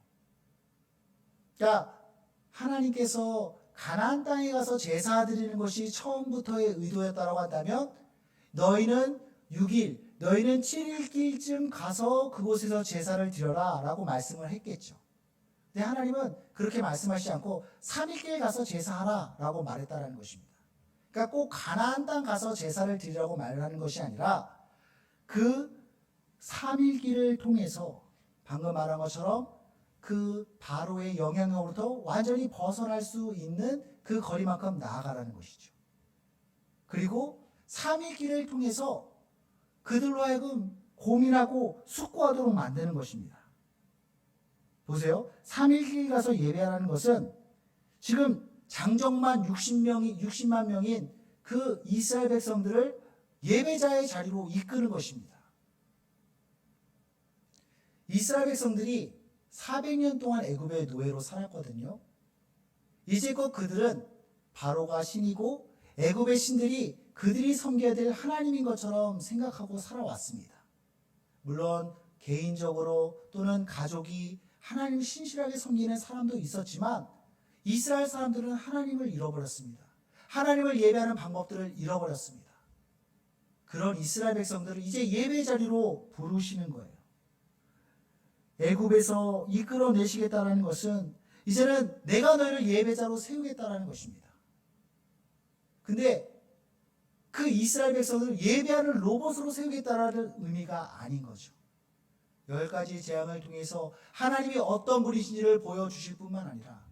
S3: 그러니까 하나님께서 가나안 땅에 가서 제사 드리는 것이 처음부터의 의도였다고 한다면 너희는 6일, 너희는 7일 길쯤 가서 그곳에서 제사를 드려라 라고 말씀을 했겠죠. 근데 하나님은 그렇게 말씀하시지 않고 3일 길 가서 제사하라 라고 말했다는 것입니다. 그러니까 꼭 가나안 땅 가서 제사를 드리라고 말을 하는 것이 아니라 그 3일 길을 통해서 방금 말한 것처럼 그 바로의 영향력으로부터 완전히 벗어날 수 있는 그 거리만큼 나아가라는 것이죠. 그리고 3일 길을 통해서 그들로 하여금 고민하고 숙고하도록 만드는 것입니다. 보세요. 3일 길 가서 예배하라는 것은 지금 장정만 60만 명인 그 이스라엘 백성들을 예배자의 자리로 이끄는 것입니다. 이스라엘 백성들이 400년 동안 애굽의 노예로 살았거든요. 이제껏 그들은 바로가 신이고 애굽의 신들이 그들이 섬겨야 될 하나님인 것처럼 생각하고 살아왔습니다. 물론 개인적으로 또는 가족이 하나님을 신실하게 섬기는 사람도 있었지만 이스라엘 사람들은 하나님을 잃어버렸습니다. 하나님을 예배하는 방법들을 잃어버렸습니다. 그런 이스라엘 백성들을 이제 예배 자리로 부르시는 거예요. 애굽에서 이끌어내시겠다는 것은 이제는 내가 너희를 예배자로 세우겠다는 것입니다. 근데 그 이스라엘 백성들을 예배하는 로봇으로 세우겠다는 의미가 아닌 거죠. 10가지 재앙을 통해서 하나님이 어떤 분이신지를 보여주실 뿐만 아니라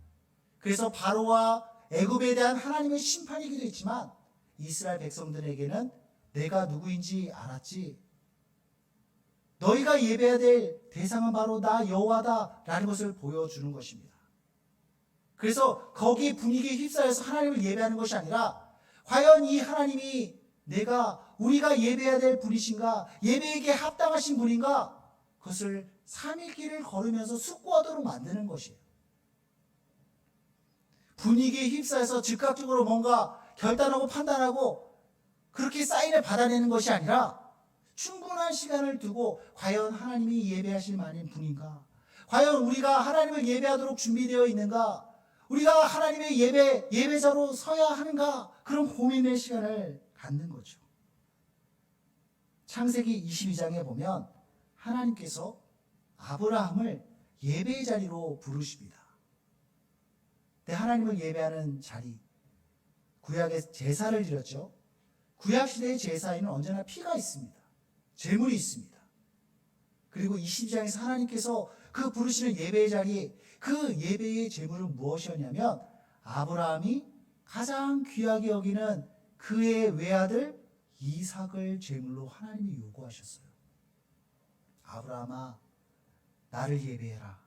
S3: 그래서 바로와 애굽에 대한 하나님의 심판이기도 했지만 이스라엘 백성들에게는 내가 누구인지 알았지. 너희가 예배해야 될 대상은 바로 나 여호와다라는 것을 보여주는 것입니다. 그래서 거기 분위기에 휩싸여서 하나님을 예배하는 것이 아니라 과연 이 하나님이 우리가 예배해야 될 분이신가, 예배에게 합당하신 분인가, 그것을 3일 길을 걸으면서 숙고하도록 만드는 것이에요. 분위기에 휩싸여서 즉각적으로 뭔가 결단하고 판단하고 그렇게 사인을 받아내는 것이 아니라 충분한 시간을 두고 과연 하나님이 예배하실 만한 분인가, 과연 우리가 하나님을 예배하도록 준비되어 있는가, 우리가 하나님의 예배자로 서야 하는가, 그런 고민의 시간을 갖는 거죠. 창세기 22장에 보면 하나님께서 아브라함을 예배의 자리로 부르십니다. 근데 하나님을 예배하는 자리, 구약의 제사를 드렸죠. 구약시대의 제사에는 언제나 피가 있습니다. 제물이 있습니다. 그리고 22장에서 하나님께서 그 부르시는 예배의 자리에 그 예배의 제물은 무엇이었냐면 아브라함이 가장 귀하게 여기는 그의 외아들 이삭을 제물로 하나님이 요구하셨어요. 아브라함아, 나를 예배해라.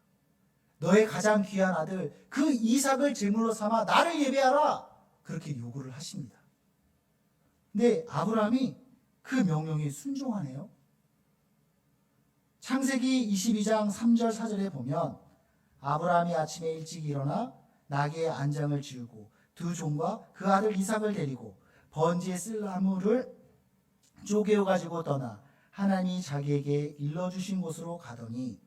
S3: 너의 가장 귀한 아들 그 이삭을 제물로 삼아 나를 예배하라. 그렇게 요구를 하십니다. 근데 아브라함이 그 명령에 순종하네요. 창세기 22장 3절 4절에 보면 아브라함이 아침에 일찍 일어나 나귀의 안장을 지우고 두 종과 그 아들 이삭을 데리고 번지에 쓸 나무를 쪼개어 가지고 떠나 하나님이 자기에게 일러주신 곳으로 가더니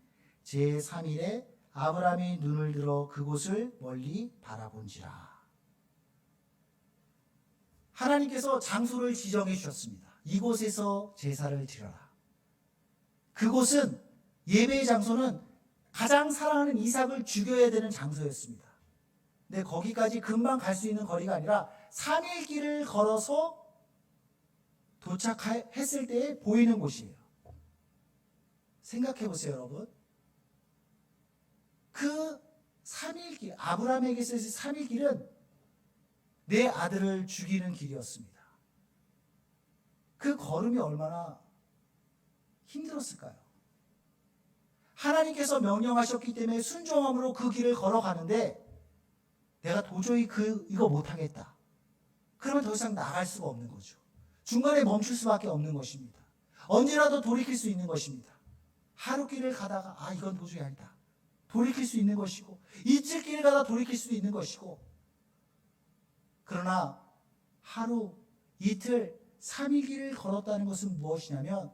S3: 제3일에 아브라함이 눈을 들어 그곳을 멀리 바라본지라. 하나님께서 장소를 지정해 주셨습니다. 이곳에서 제사를 드려라. 그곳은 예배의 장소는 가장 사랑하는 이삭을 죽여야 되는 장소였습니다. 근데 거기까지 금방 갈 수 있는 거리가 아니라 3일 길을 걸어서 도착했을 때 보이는 곳이에요. 생각해 보세요, 여러분. 그 3일 길, 아브라함에게 있어서 3일 길은 내 아들을 죽이는 길이었습니다. 그 걸음이 얼마나 힘들었을까요? 하나님께서 명령하셨기 때문에 순종함으로 그 길을 걸어가는데 내가 도저히 이거 못하겠다. 그러면 더 이상 나갈 수가 없는 거죠. 중간에 멈출 수밖에 없는 것입니다. 언제라도 돌이킬 수 있는 것입니다. 하루 길을 가다가 이건 도저히 아니다. 돌이킬 수 있는 것이고 이틀 길을 가다 돌이킬 수도 있는 것이고 그러나 하루, 이틀, 3일 길을 걸었다는 것은 무엇이냐면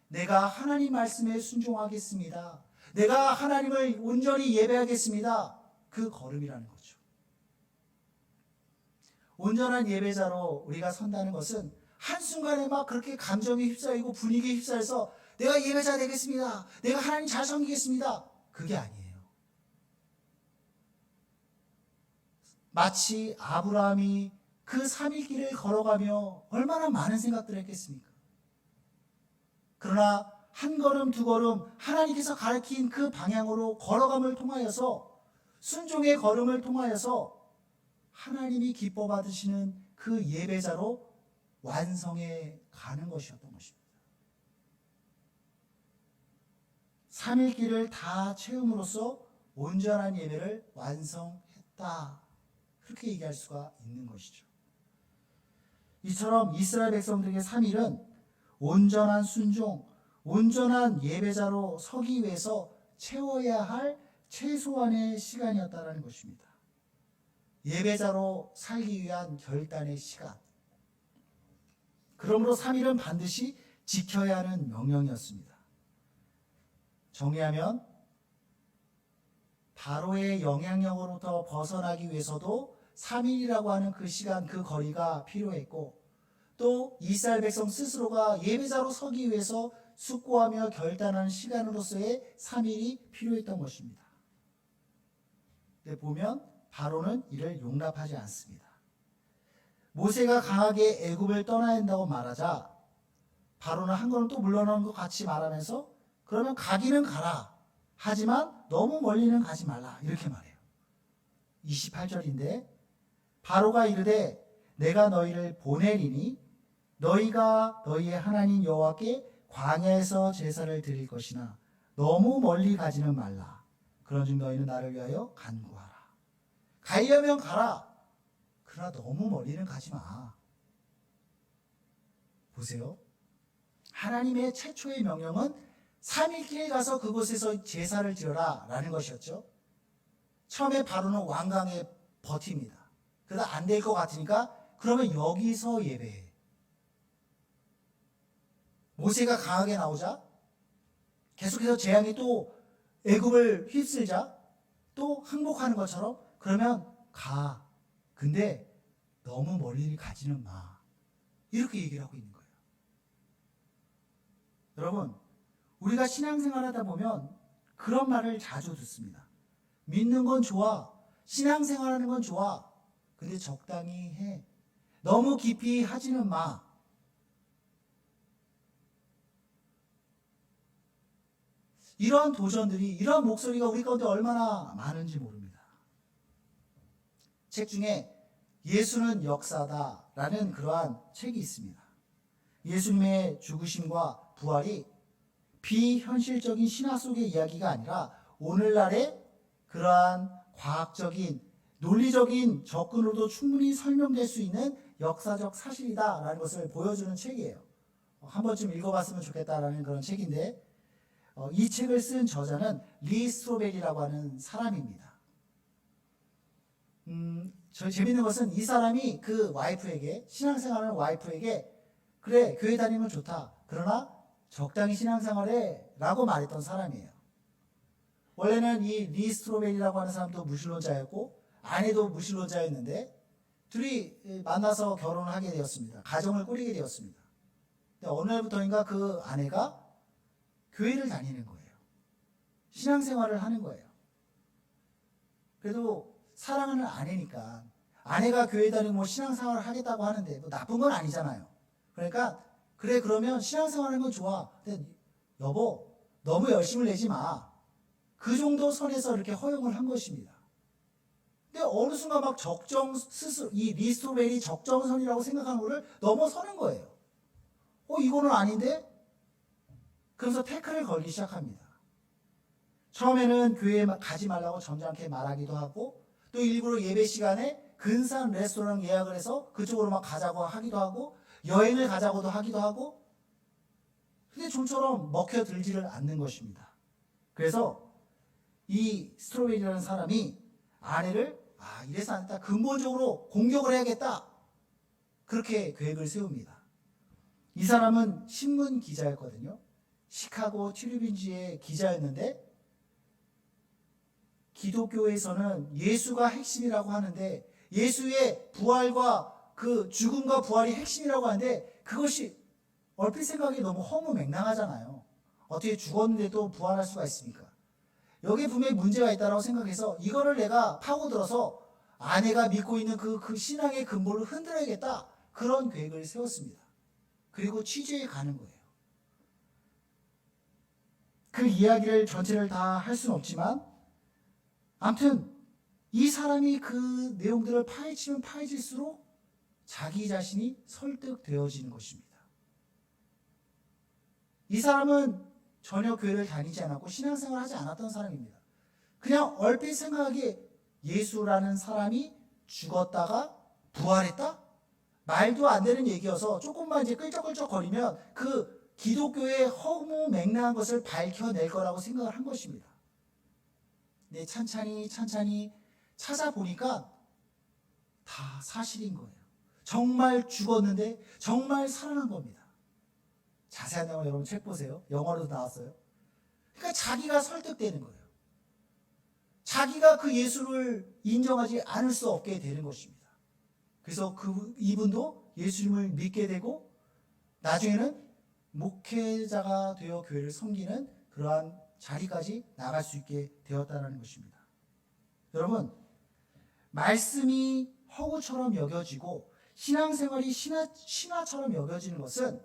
S3: 내가 하나님 말씀에 순종하겠습니다. 내가 하나님을 온전히 예배하겠습니다. 그 걸음이라는 거죠. 온전한 예배자로 우리가 선다는 것은 한순간에 막 그렇게 감정에 휩싸이고 분위기에 휩싸여서 내가 예배자 되겠습니다. 내가 하나님 잘 섬기겠습니다. 그게 아니에요. 마치 아브라함이 그 3일 길을 걸어가며 얼마나 많은 생각들을 했겠습니까? 그러나 한 걸음 두 걸음 하나님께서 가르친 그 방향으로 걸어감을 통하여서 순종의 걸음을 통하여서 하나님이 기뻐 받으시는 그 예배자로 완성해 가는 것이었던 것입니다. 3일 길을 다 채움으로써 온전한 예배를 완성했다. 그렇게 얘기할 수가 있는 것이죠. 이처럼 이스라엘 백성들에게 3일은 온전한 순종, 온전한 예배자로 서기 위해서 채워야 할 최소한의 시간이었다는 것입니다. 예배자로 살기 위한 결단의 시간. 그러므로 3일은 반드시 지켜야 하는 명령이었습니다. 정리하면 바로의 영향력으로부터 벗어나기 위해서도 3일이라고 하는 그 시간, 그 거리가 필요했고, 또 이스라엘 백성 스스로가 예배자로 서기 위해서 숙고하며 결단하는 시간으로서의 3일이 필요했던 것입니다. 근데 보면 바로는 이를 용납하지 않습니다. 모세가 강하게 애굽을 떠나야 한다고 말하자 바로는 한 걸음 또 물러나는 것 같이 말하면서 그러면 가기는 가라. 하지만 너무 멀리는 가지 말라. 이렇게 말해요. 28절인데 바로가 이르되 내가 너희를 보내리니 너희가 너희의 하나님 여호와께 광야에서 제사를 드릴 것이나 너무 멀리 가지는 말라. 그런즉 너희는 나를 위하여 간구하라. 가려면 가라. 그러나 너무 멀리는 가지 마. 보세요. 하나님의 최초의 명령은 3일 길 가서 그곳에서 제사를 드려라 라는 것이었죠. 처음에 바로는 완강에 버팁니다. 그러다 안 될 것 같으니까 그러면 여기서 예배해. 모세가 강하게 나오자 계속해서 재앙이 또 애굽을 휩쓸자 또 항복하는 것처럼 그러면 가. 근데 너무 멀리 가지는 마. 이렇게 얘기를 하고 있는 거예요. 여러분, 우리가 신앙생활 하다 보면 그런 말을 자주 듣습니다. 믿는 건 좋아. 신앙생활 하는 건 좋아. 근데 적당히 해. 너무 깊이 하지는 마. 이러한 도전들이, 이러한 목소리가 우리 가운데 얼마나 많은지 모릅니다. 책 중에 예수는 역사다라는 그러한 책이 있습니다. 예수님의 죽으심과 부활이 비현실적인 신화 속의 이야기가 아니라 오늘날의 그러한 과학적인 논리적인 접근으로도 충분히 설명될 수 있는 역사적 사실이다라는 것을 보여주는 책이에요. 한 번쯤 읽어봤으면 좋겠다라는 그런 책인데 이 책을 쓴 저자는 리 스트로벨이라고 하는 사람입니다. 재밌는 것은 이 사람이 그 와이프에게 신앙생활하는 와이프에게 그래 교회 다니면 좋다. 그러나 적당히 신앙생활해 라고 말했던 사람이에요. 원래는 이 리 스트로벨이라고 하는 사람도 무신론자였고 아내도 무신론자였는데 둘이 만나서 결혼을 하게 되었습니다. 가정을 꾸리게 되었습니다. 근데 어느 날부터인가 그 아내가 교회를 다니는 거예요. 신앙생활을 하는 거예요. 그래도 사랑하는 아내니까 아내가 교회 다니고 뭐 신앙생활을 하겠다고 하는데 뭐 나쁜 건 아니잖아요. 그러니까 그래 그러면 신앙생활하는 건 좋아. 근데 여보 너무 열심을 내지 마. 그 정도 선에서 이렇게 허용을 한 것입니다. 근데 어느 순간 막 스스로 이 리스토벨이 적정선이라고 생각하는 거를 넘어서는 거예요. 이거는 아닌데? 그래서 태클을 걸기 시작합니다. 처음에는 교회에 가지 말라고 점잖게 말하기도 하고 또 일부러 예배 시간에 근사한 레스토랑 예약을 해서 그쪽으로 막 가자고 하기도 하고 여행을 가자고도 하기도 하고 근데 좀처럼 먹혀들지를 않는 것입니다. 그래서 이 스트로벨이라는 사람이 아내를 이래서 안 됐다. 근본적으로 공격을 해야겠다. 그렇게 계획을 세웁니다. 이 사람은 신문 기자였거든요. 시카고 트리뷴지의 기자였는데 기독교에서는 예수가 핵심이라고 하는데 예수의 부활과 그 죽음과 부활이 핵심이라고 하는데 그것이 얼핏 생각이 너무 허무맹랑하잖아요. 어떻게 죽었는데도 부활할 수가 있습니까? 여기에 분명히 문제가 있다고 생각해서 이거를 내가 파고들어서 아내가 믿고 있는 그 신앙의 근본을 흔들어야겠다. 그런 계획을 세웠습니다. 그리고 취재에 가는 거예요. 그 이야기를 전체를 다 할 수는 없지만 아무튼 이 사람이 그 내용들을 파헤치면 파헤칠수록 자기 자신이 설득되어지는 것입니다. 이 사람은 전혀 교회를 다니지 않았고 신앙생활을 하지 않았던 사람입니다. 그냥 얼핏 생각하기에 예수라는 사람이 죽었다가 부활했다? 말도 안 되는 얘기여서 조금만 이제 끌적끌적 거리면 그 기독교의 허무맹랑한 것을 밝혀낼 거라고 생각을 한 것입니다. 근데 찬찬히 찾아보니까 다 사실인 거예요. 정말 죽었는데 정말 살아난 겁니다. 자세한 내용 여러분 책 보세요. 영어로도 나왔어요. 그러니까 자기가 설득되는 거예요. 자기가 그 예수를 인정하지 않을 수 없게 되는 것입니다. 그래서 이분도 예수님을 믿게 되고 나중에는 목회자가 되어 교회를 섬기는 그러한 자리까지 나갈 수 있게 되었다는 것입니다. 여러분, 말씀이 허구처럼 여겨지고 신앙생활이 신화처럼 여겨지는 것은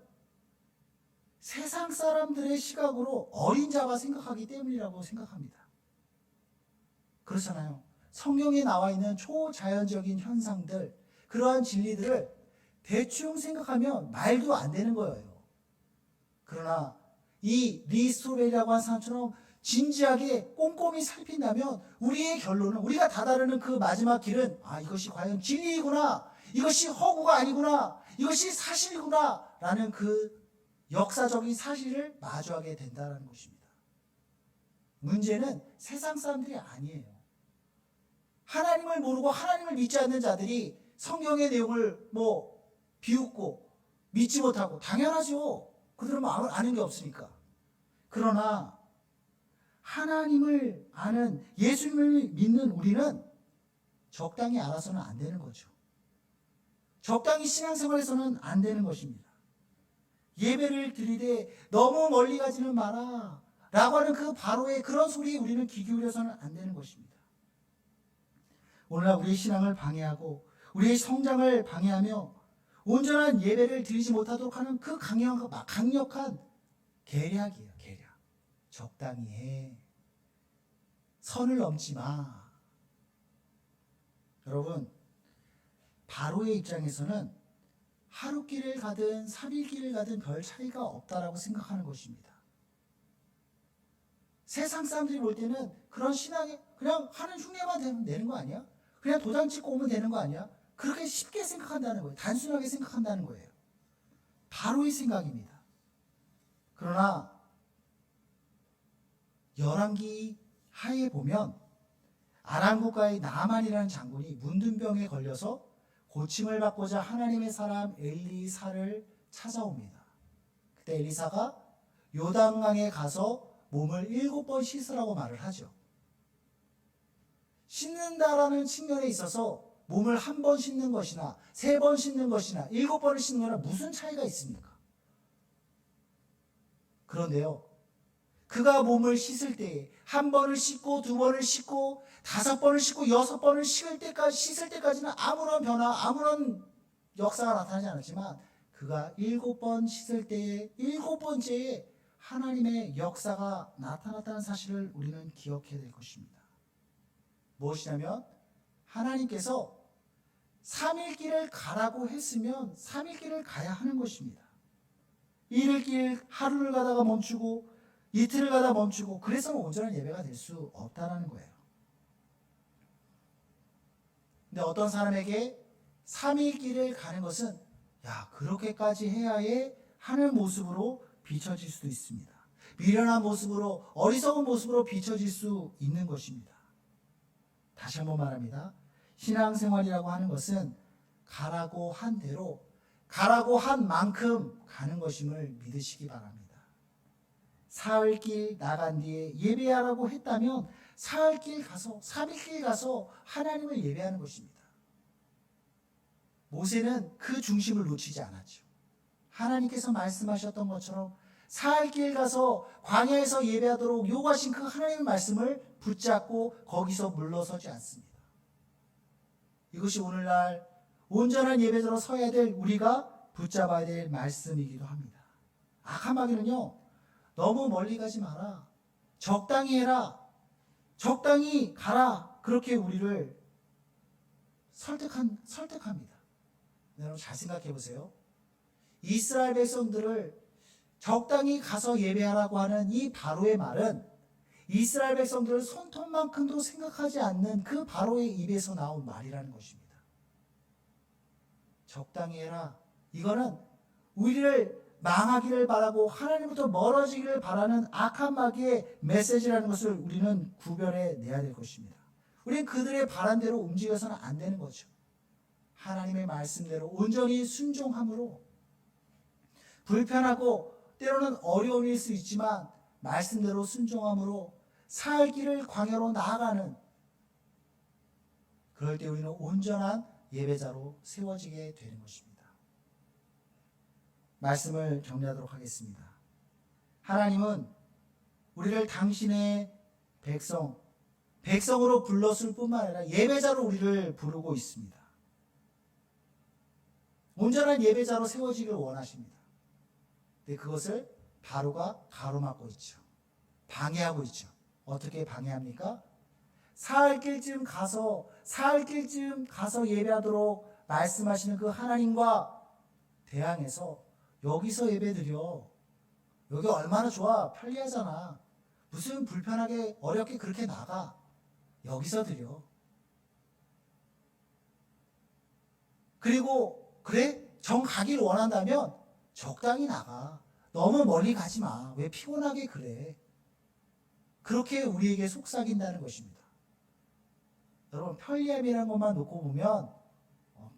S3: 세상 사람들의 시각으로 어린 자가 생각하기 때문이라고 생각합니다. 그렇잖아요. 성경에 나와 있는 초자연적인 현상들, 그러한 진리들을 대충 생각하면 말도 안 되는 거예요. 그러나 이 리 스트로베리라고 하는 사람처럼 진지하게 꼼꼼히 살핀다면 우리의 결론은, 우리가 다다르는 그 마지막 길은 이것이 과연 진리이구나, 이것이 허구가 아니구나, 이것이 사실이구나 라는 그 역사적인 사실을 마주하게 된다는 것입니다. 문제는 세상 사람들이 아니에요. 하나님을 모르고 하나님을 믿지 않는 자들이 성경의 내용을 비웃고 믿지 못하고, 당연하죠. 그들은 아는 게 없으니까. 그러나 하나님을 아는, 예수님을 믿는 우리는 적당히 알아서는 안 되는 거죠. 적당히 신앙생활에서는 안 되는 것입니다. 예배를 드리되 너무 멀리 가지는 마라 라고 하는 그 바로의 그런 소리에 우리는 귀 기울여서는 안 되는 것입니다. 오늘날 우리의 신앙을 방해하고 우리의 성장을 방해하며 온전한 예배를 드리지 못하도록 하는 그 강력한 계략이에요. 계략. 적당히 해. 선을 넘지 마. 여러분, 바로의 입장에서는 하루길을 가든 3일길을 가든 별 차이가 없다라고 생각하는 것입니다. 세상 사람들이 볼 때는 그런 신앙에 그냥 하는 흉내만 내는 거 아니야? 그냥 도장 찍고 오면 되는 거 아니야? 그렇게 쉽게 생각한다는 거예요. 단순하게 생각한다는 거예요. 바로의 생각입니다. 그러나 열왕기 하에 보면 아람 국가의 나만이라는 장군이 문둥병에 걸려서 고침을 받고자 하나님의 사람 엘리사를 찾아옵니다. 그때 엘리사가 요단강에 가서 몸을 7번 씻으라고 말을 하죠. 씻는다라는 측면에 있어서 몸을 1번 씻는 것이나 3번 씻는 것이나 7번을 씻는 거나 무슨 차이가 있습니까? 그런데요, 그가 몸을 씻을 때에 1번을 씻고 2번을 씻고 5번을 씻고 6번을 씻을 때까지는 아무런 변화, 아무런 역사가 나타나지 않았지만 그가 7번 씻을 때에 7번째에 하나님의 역사가 나타났다는 사실을 우리는 기억해야 될 것입니다. 무엇이냐면 하나님께서 3일 길을 가라고 했으면 3일 길을 가야 하는 것입니다. 1일 길 하루를 가다가 멈추고 이틀을 가다 멈추고 그래서는 온전한 예배가 될 수 없다는 거예요. 근데 어떤 사람에게 3일 길을 가는 것은 그렇게까지 해야 해 하는 모습으로 비춰질 수도 있습니다. 미련한 모습으로, 어리석은 모습으로 비춰질 수 있는 것입니다. 다시 한번 말합니다. 신앙생활이라고 하는 것은 가라고 한 대로, 가라고 한 만큼 가는 것임을 믿으시기 바랍니다. 사흘길 나간 뒤에 예배하라고 했다면 사흘길 가서, 3일길 가서 하나님을 예배하는 것입니다. 모세는 그 중심을 놓치지 않았죠. 하나님께서 말씀하셨던 것처럼 사흘길 가서 광야에서 예배하도록 요구하신 그 하나님의 말씀을 붙잡고 거기서 물러서지 않습니다. 이것이 오늘날 온전한 예배자로 서야 될 우리가 붙잡아야 될 말씀이기도 합니다. 악한 마귀는요, 너무 멀리 가지 마라, 적당히 해라, 적당히 가라, 그렇게 우리를 설득합니다. 여러분 잘 생각해 보세요. 이스라엘 백성들을 적당히 가서 예배하라고 하는 이 바로의 말은 이스라엘 백성들을 손톱만큼도 생각하지 않는 그 바로의 입에서 나온 말이라는 것입니다. 적당히 해라. 이거는 우리를 망하기를 바라고 하나님부터 멀어지기를 바라는 악한 마귀의 메시지라는 것을 우리는 구별해 내야 될 것입니다. 우리는 그들의 바람대로 움직여서는 안 되는 거죠. 하나님의 말씀대로 온전히 순종함으로, 불편하고 때로는 어려움일 수 있지만 말씀대로 순종함으로 사흘 길을 광야로 나아가는 그럴 때 우리는 온전한 예배자로 세워지게 되는 것입니다. 말씀을 정리하도록 하겠습니다. 하나님은 우리를 당신의 백성으로 불렀을 뿐만 아니라 예배자로 우리를 부르고 있습니다. 온전한 예배자로 세워지길 원하십니다. 근데 그것을 바로가 가로막고 있죠. 방해하고 있죠. 어떻게 방해합니까? 사흘길쯤 가서 예배하도록 말씀하시는 그 하나님과 대항해서 여기서 예배드려. 여기 얼마나 좋아. 편리하잖아. 무슨 불편하게 어렵게 그렇게 나가. 여기서 드려. 그리고 그래? 정 가길 원한다면 적당히 나가. 너무 멀리 가지 마. 왜 피곤하게 그래? 그렇게 우리에게 속삭인다는 것입니다. 여러분, 편리함이라는 것만 놓고 보면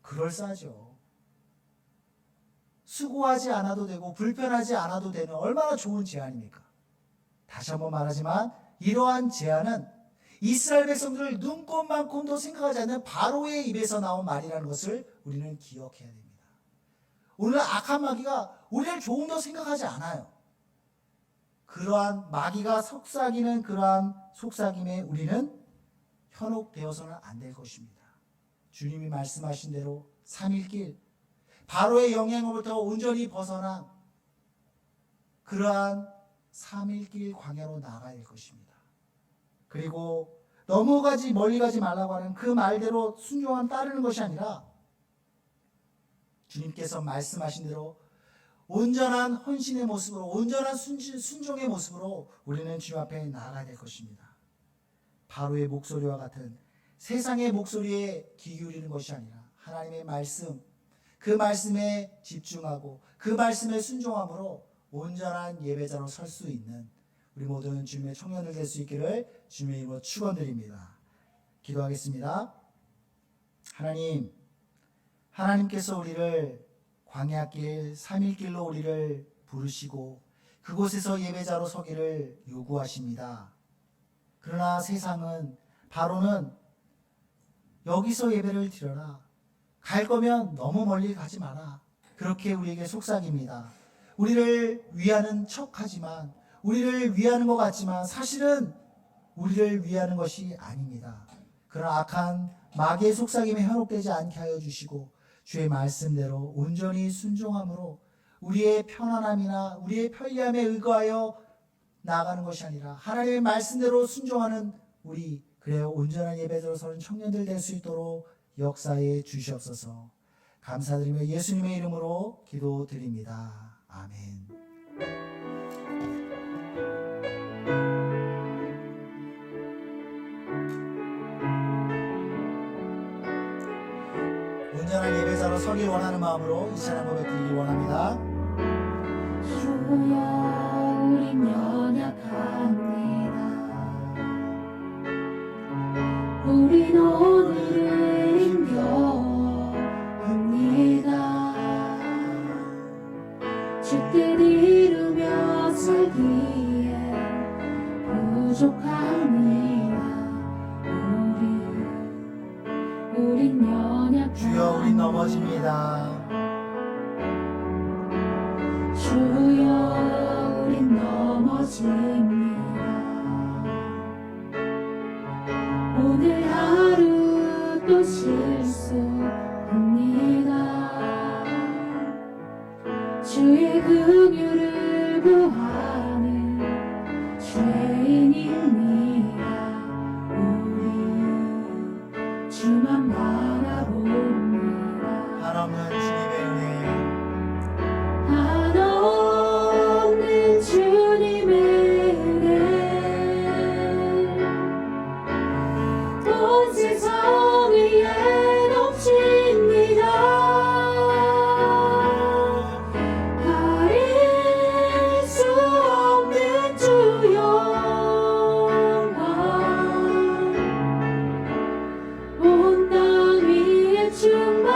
S3: 그럴싸하죠. 수고하지 않아도 되고 불편하지 않아도 되는 얼마나 좋은 제안입니까? 다시 한번 말하지만 이러한 제안은 이스라엘 백성들을 눈꼽만큼도 생각하지 않는 바로의 입에서 나온 말이라는 것을 우리는 기억해야 됩니다. 오늘 악한 마귀가 우리를 조금 더 생각하지 않아요. 그러한 마귀가 속삭이는 그러한 속삭임에 우리는 현혹되어서는 안 될 것입니다. 주님이 말씀하신 대로 3일길 바로의 영향으로부터 온전히 벗어난 그러한 3일길 광야로 나아가야 할 것입니다. 그리고 멀리 가지 말라고 하는 그 말대로 순종함 따르는 것이 아니라 주님께서 말씀하신 대로 온전한 헌신의 모습으로, 온전한 순종의 모습으로 우리는 주님 앞에 나아가야 될 것입니다. 바로의 목소리와 같은 세상의 목소리에 귀 기울이는 것이 아니라 하나님의 말씀, 그 말씀에 집중하고 그 말씀에 순종함으로 온전한 예배자로 설 수 있는 우리 모든 주님의 청년들 될 수 있기를 주님의 이름으로 축원드립니다. 기도하겠습니다. 하나님께서 우리를 광야길 3일길로 우리를 부르시고 그곳에서 예배자로 서기를 요구하십니다. 그러나 세상은, 바로는 여기서 예배를 드려라. 갈 거면 너무 멀리 가지 마라. 그렇게 우리에게 속삭입니다. 우리를 위하는 척하지만, 우리를 위하는 것 같지만 사실은 우리를 위하는 것이 아닙니다. 그런 악한 마귀의 속삭임에 현혹되지 않게 하여 주시고 주의 말씀대로 온전히 순종함으로 우리의 편안함이나 우리의 편리함에 의거하여 나아가는 것이 아니라 하나님의 말씀대로 순종하는 우리, 그래야 온전한 예배자로 서는 청년들 될 수 있도록 역사해 주시옵소서. 감사드리며 예수님의 이름으로 기도드립니다. 아멘. 온전한 예배자로 서길 원하는 마음으로 이 찬양 고백 드리기 원합니다.
S1: 주여 우린 연약합니다. 우린 오늘을 힘겨웁니다. 주뜻 이루며 살기에 부족합니다. 우린 연약합니다.
S3: 주여 우린 넘어집니다.
S1: 주여 우린 넘어집니다. 오늘 하루 또 실수합니다. 주의 긍휼을 구하는 죄인입니다. 우리 주만 바라봅니다.
S3: 한없는 주님의 은혜,
S1: 한없는 주님의 은혜, 온 세상 위에 넘칩니다. 가릴 수 없는 주 영광, 온 땅 위에 충만하시네.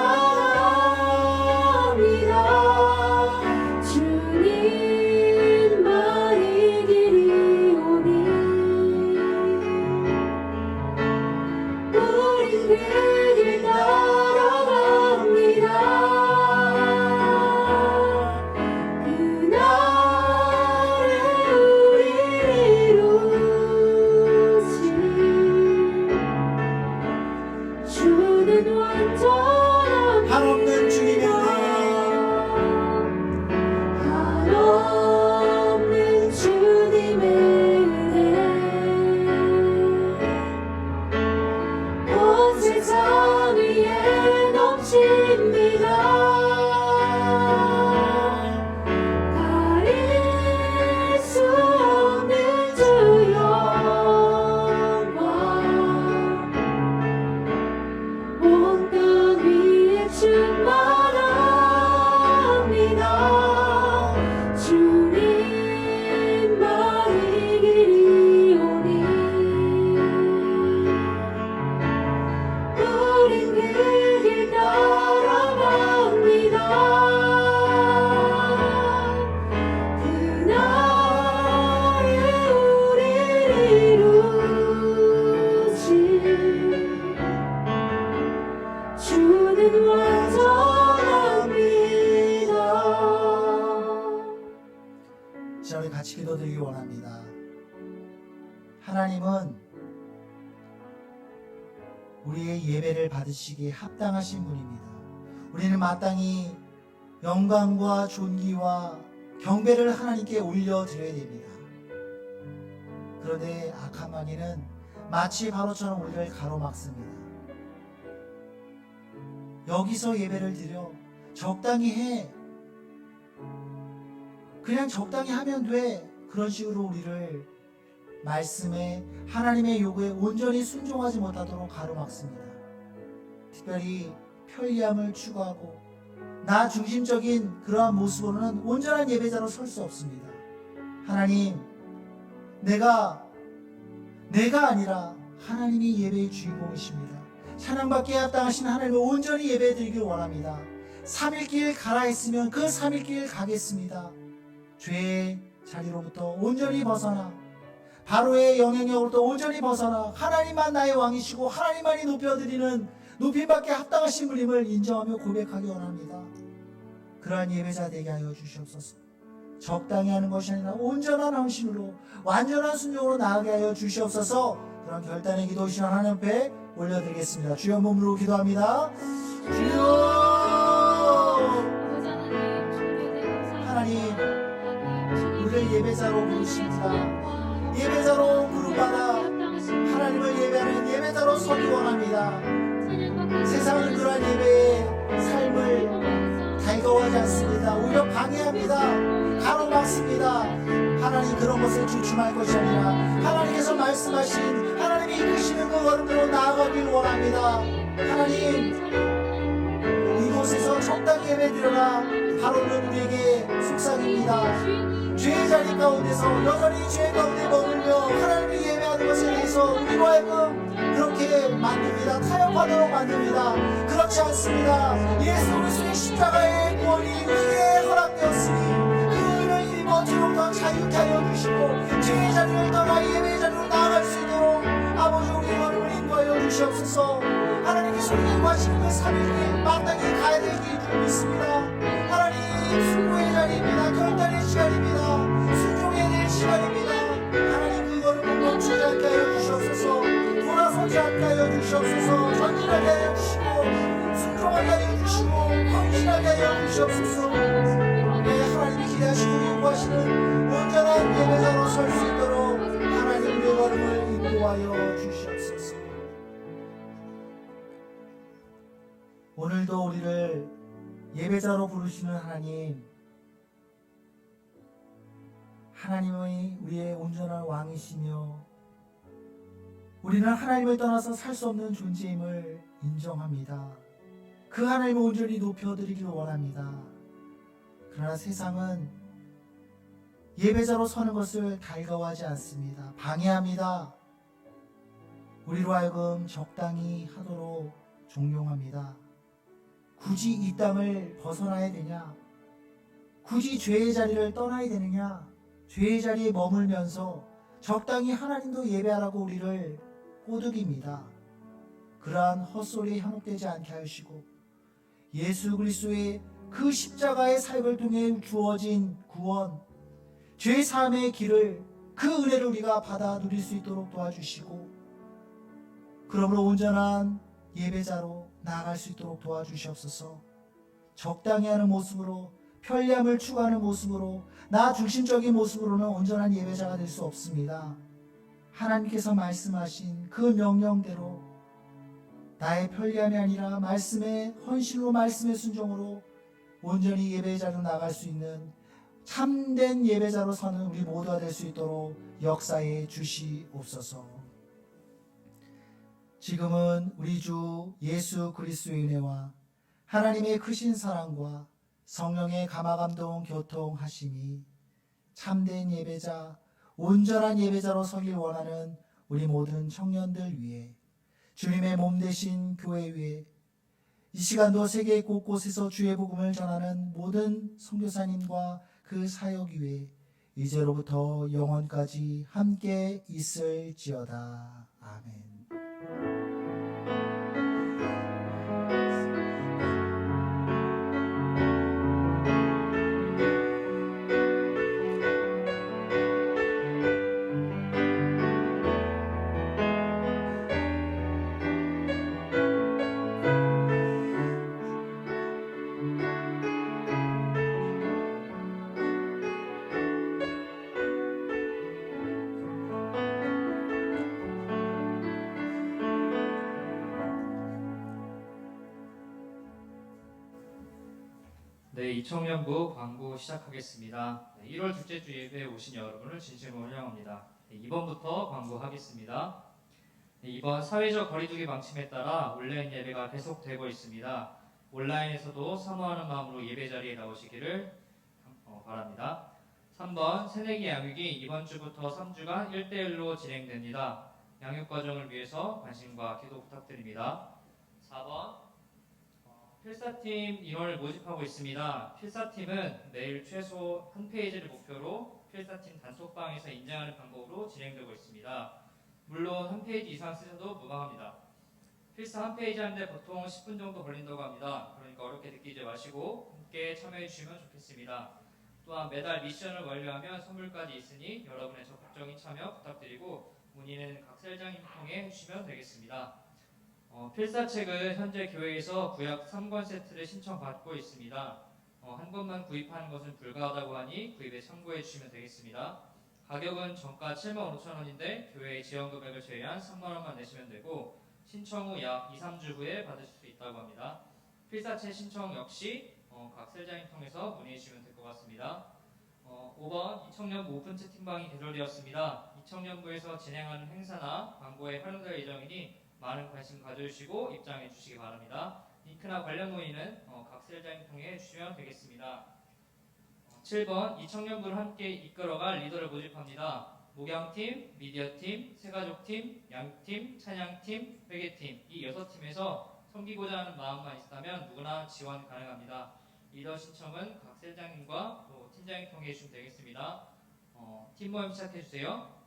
S3: 원합니다. 하나님은 우리의 예배를 받으시기에 합당하신 분입니다. 우리는 마땅히 영광과 존귀와 경배를 하나님께 올려드려야 됩니다. 그런데 악한 마귀는 마치 바로처럼 우리를 가로막습니다. 여기서 예배를 드려 적당히 해, 그냥 적당히 하면 돼, 그런 식으로 우리를 말씀에, 하나님의 요구에 온전히 순종하지 못하도록 가로막습니다. 특별히 편리함을 추구하고 나 중심적인 그러한 모습으로는 온전한 예배자로 설 수 없습니다. 하나님, 내가 아니라 하나님이 예배의 주인공이십니다. 찬양받기에 합당하신 하나님을 온전히 예배드리길 원합니다. 3일 길 가라 했으면 그 3일 길 가겠습니다. 죄의 자리로부터 온전히 벗어나, 바로의 영향력으로부터 온전히 벗어나 하나님만 나의 왕이시고 하나님만이 높여드리는 높임받기에 합당하신 분임을 인정하며 고백하기 원합니다. 그러한 예배자 되게 하여 주시옵소서. 적당히 하는 것이 아니라 온전한 헌신으로, 완전한 순종으로 나아가게 하여 주시옵소서. 그런 결단의 기도 시간 하나님 앞에 올려드리겠습니다. 주여, 몸으로 기도합니다. 주여, 하나님, 우리를 예배자로 부르십니다. 예배자로 부르받아 하나님을 예배하는 예배자로 서기 원합니다. 세상은 그러한 예배의 삶을 달가워하지 않습니다. 오히려 방해합니다. 가로막습니다. 하나님, 그런 것에 주춤할 것이 아니라 하나님께서 말씀하신, 하나님이 이끄시는 그 걸음으로 나아가길 원합니다. 하나님, 이곳에서 적당히 예배드려라, 바로는 우리에게 속삭입니다. 죄의 자리 가운데서 여전히 죄 가운데 머물며 하나님을 예배하는 것에 대해서 우리로 하여금 그렇게 만듭니다. 타협하도록 만듭니다. 그렇지 않습니다. 예수 그리스도의 십자가의 구원이 우리에게 허락되었으니 그 은혜를 힘입어 죄로부터 자유케 하여 주시고 죄의 자리를 떠나 예배의 자리로 나아갈 수 있도록 아버지, 우리의 걸음을 인도하여 주시옵소서. 하나님께서 우리에게 하시는 그 3일길 마땅히 가야 될 길인 줄 믿습니다. 하나님, 순고의 자리입니다. 결단의 시간입니다. 순종해야 될 시간입니다. 하나님, 그 걸음을 멈추지 않게 하여 주시옵소서. 돌아서지 않게 하여 주시옵소서. 전진하게 하여 주시고 순종하게 하여 주시고 헌신하게 하여 주시옵소서. 하나님이 기대하시고 요구하시는 온전한 예배자로 설 수 있도록 하나님, 우리의 걸음을 인도하여 주시옵소서. 오늘도 우리를 예배자로 부르시는 하나님, 하나님이 우리의 온전한 왕이시며 우리는 하나님을 떠나서 살 수 없는 존재임을 인정합니다. 그 하나님을 온전히 높여드리길 원합니다. 그러나 세상은 예배자로 서는 것을 달가워하지 않습니다. 방해합니다. 우리로 하여금 적당히 하도록 종용합니다. 굳이 이 땅을 벗어나야 되냐? 굳이 죄의 자리를 떠나야 되느냐? 죄의 자리에 머물면서 적당히 하나님도 예배하라고 우리를 꼬드깁니다. 그러한 헛소리에 현혹되지 않게 하시고 예수 그리스도의 그 십자가의 사역을 통해 주어진 구원, 죄 사함의 길을, 그 은혜를 우리가 받아 누릴 수 있도록 도와주시고, 그러므로 온전한 예배자로 나아갈 수 있도록 도와주시옵소서. 적당히 하는 모습으로, 편리함을 추구하는 모습으로, 나 중심적인 모습으로는 온전한 예배자가 될 수 없습니다. 하나님께서 말씀하신 그 명령대로 나의 편리함이 아니라 말씀의 헌신으로, 말씀의 순종으로 온전히 예배자로 나갈 수 있는 참된 예배자로 서는 우리 모두가 될 수 있도록 역사해 주시옵소서. 지금은 우리 주 예수 그리스도의 은혜와 하나님의 크신 사랑과 성령의 감화감동 교통하심이 참된 예배자, 온전한 예배자로 서길 원하는 우리 모든 청년들 위해, 주님의 몸 되신 교회 위에, 이 시간도 세계 곳곳에서 주의 복음을 전하는 모든 선교사님과 그 사역 위에 이제로부터 영원까지 함께 있을지어다. 아멘.
S4: 네, 이청년부 광고 시작하겠습니다. 1월 둘째 주 예배에 오신 여러분을 진심으로 환영합니다. 네, 2번부터 광고하겠습니다. 네, 이번 사회적 거리두기 방침에 따라 온라인 예배가 계속되고 있습니다. 온라인에서도 사모하는 마음으로 예배 자리에 나오시기를 바랍니다. 3번 새내기 양육이 이번 주부터 3주간 1대1로 진행됩니다. 양육 과정을 위해서 관심과 기도 부탁드립니다. 4번 필사팀 인원을 모집하고 있습니다. 필사팀은 매일 최소 한 페이지를 목표로 필사팀 단톡방에서 인증하는 방법으로 진행되고 있습니다. 물론 한 페이지 이상 쓰셔도 무방합니다. 필사 한 페이지 하는데 보통 10분 정도 걸린다고 합니다. 그러니까 어렵게 느끼지 마시고 함께 참여해 주시면 좋겠습니다. 또한 매달 미션을 완료하면 선물까지 있으니 여러분의 적극적인 참여 부탁드리고 문의는 각 셀장님 통해 해주시면 되겠습니다. 필사책은 현재 교회에서 구약 3권 세트를 신청받고 있습니다. 한 권만 구입하는 것은 불가하다고 하니 구입에 참고해 주시면 되겠습니다. 가격은 정가 75,000원인데 교회의 지원 금액을 제외한 3만 원만 내시면 되고 신청 후 약 2-3주 후에 받으실 수 있다고 합니다. 필사책 신청 역시 각 셀장님 통해서 문의해 주시면 될 것 같습니다. 5번 이청년부 오픈 채팅방이 개설되었습니다. 이청년부에서 진행하는 행사나 광고에 활용될 예정이니 많은 관심 가져주시고 입장해 주시기 바랍니다. 링크나 관련 문의는 각 셀장님 통해 주시면 되겠습니다. 7번 이청년부를 함께 이끌어갈 리더를 모집합니다. 목양팀, 미디어팀, 새가족팀, 양육팀, 찬양팀, 회계팀 이 6팀에서 섬기고자 하는 마음만 있다면 누구나 지원 가능합니다. 리더 신청은 각 셀장님과 또 팀장님 통해 주시면 되겠습니다. 팀 모임 시작해 주세요.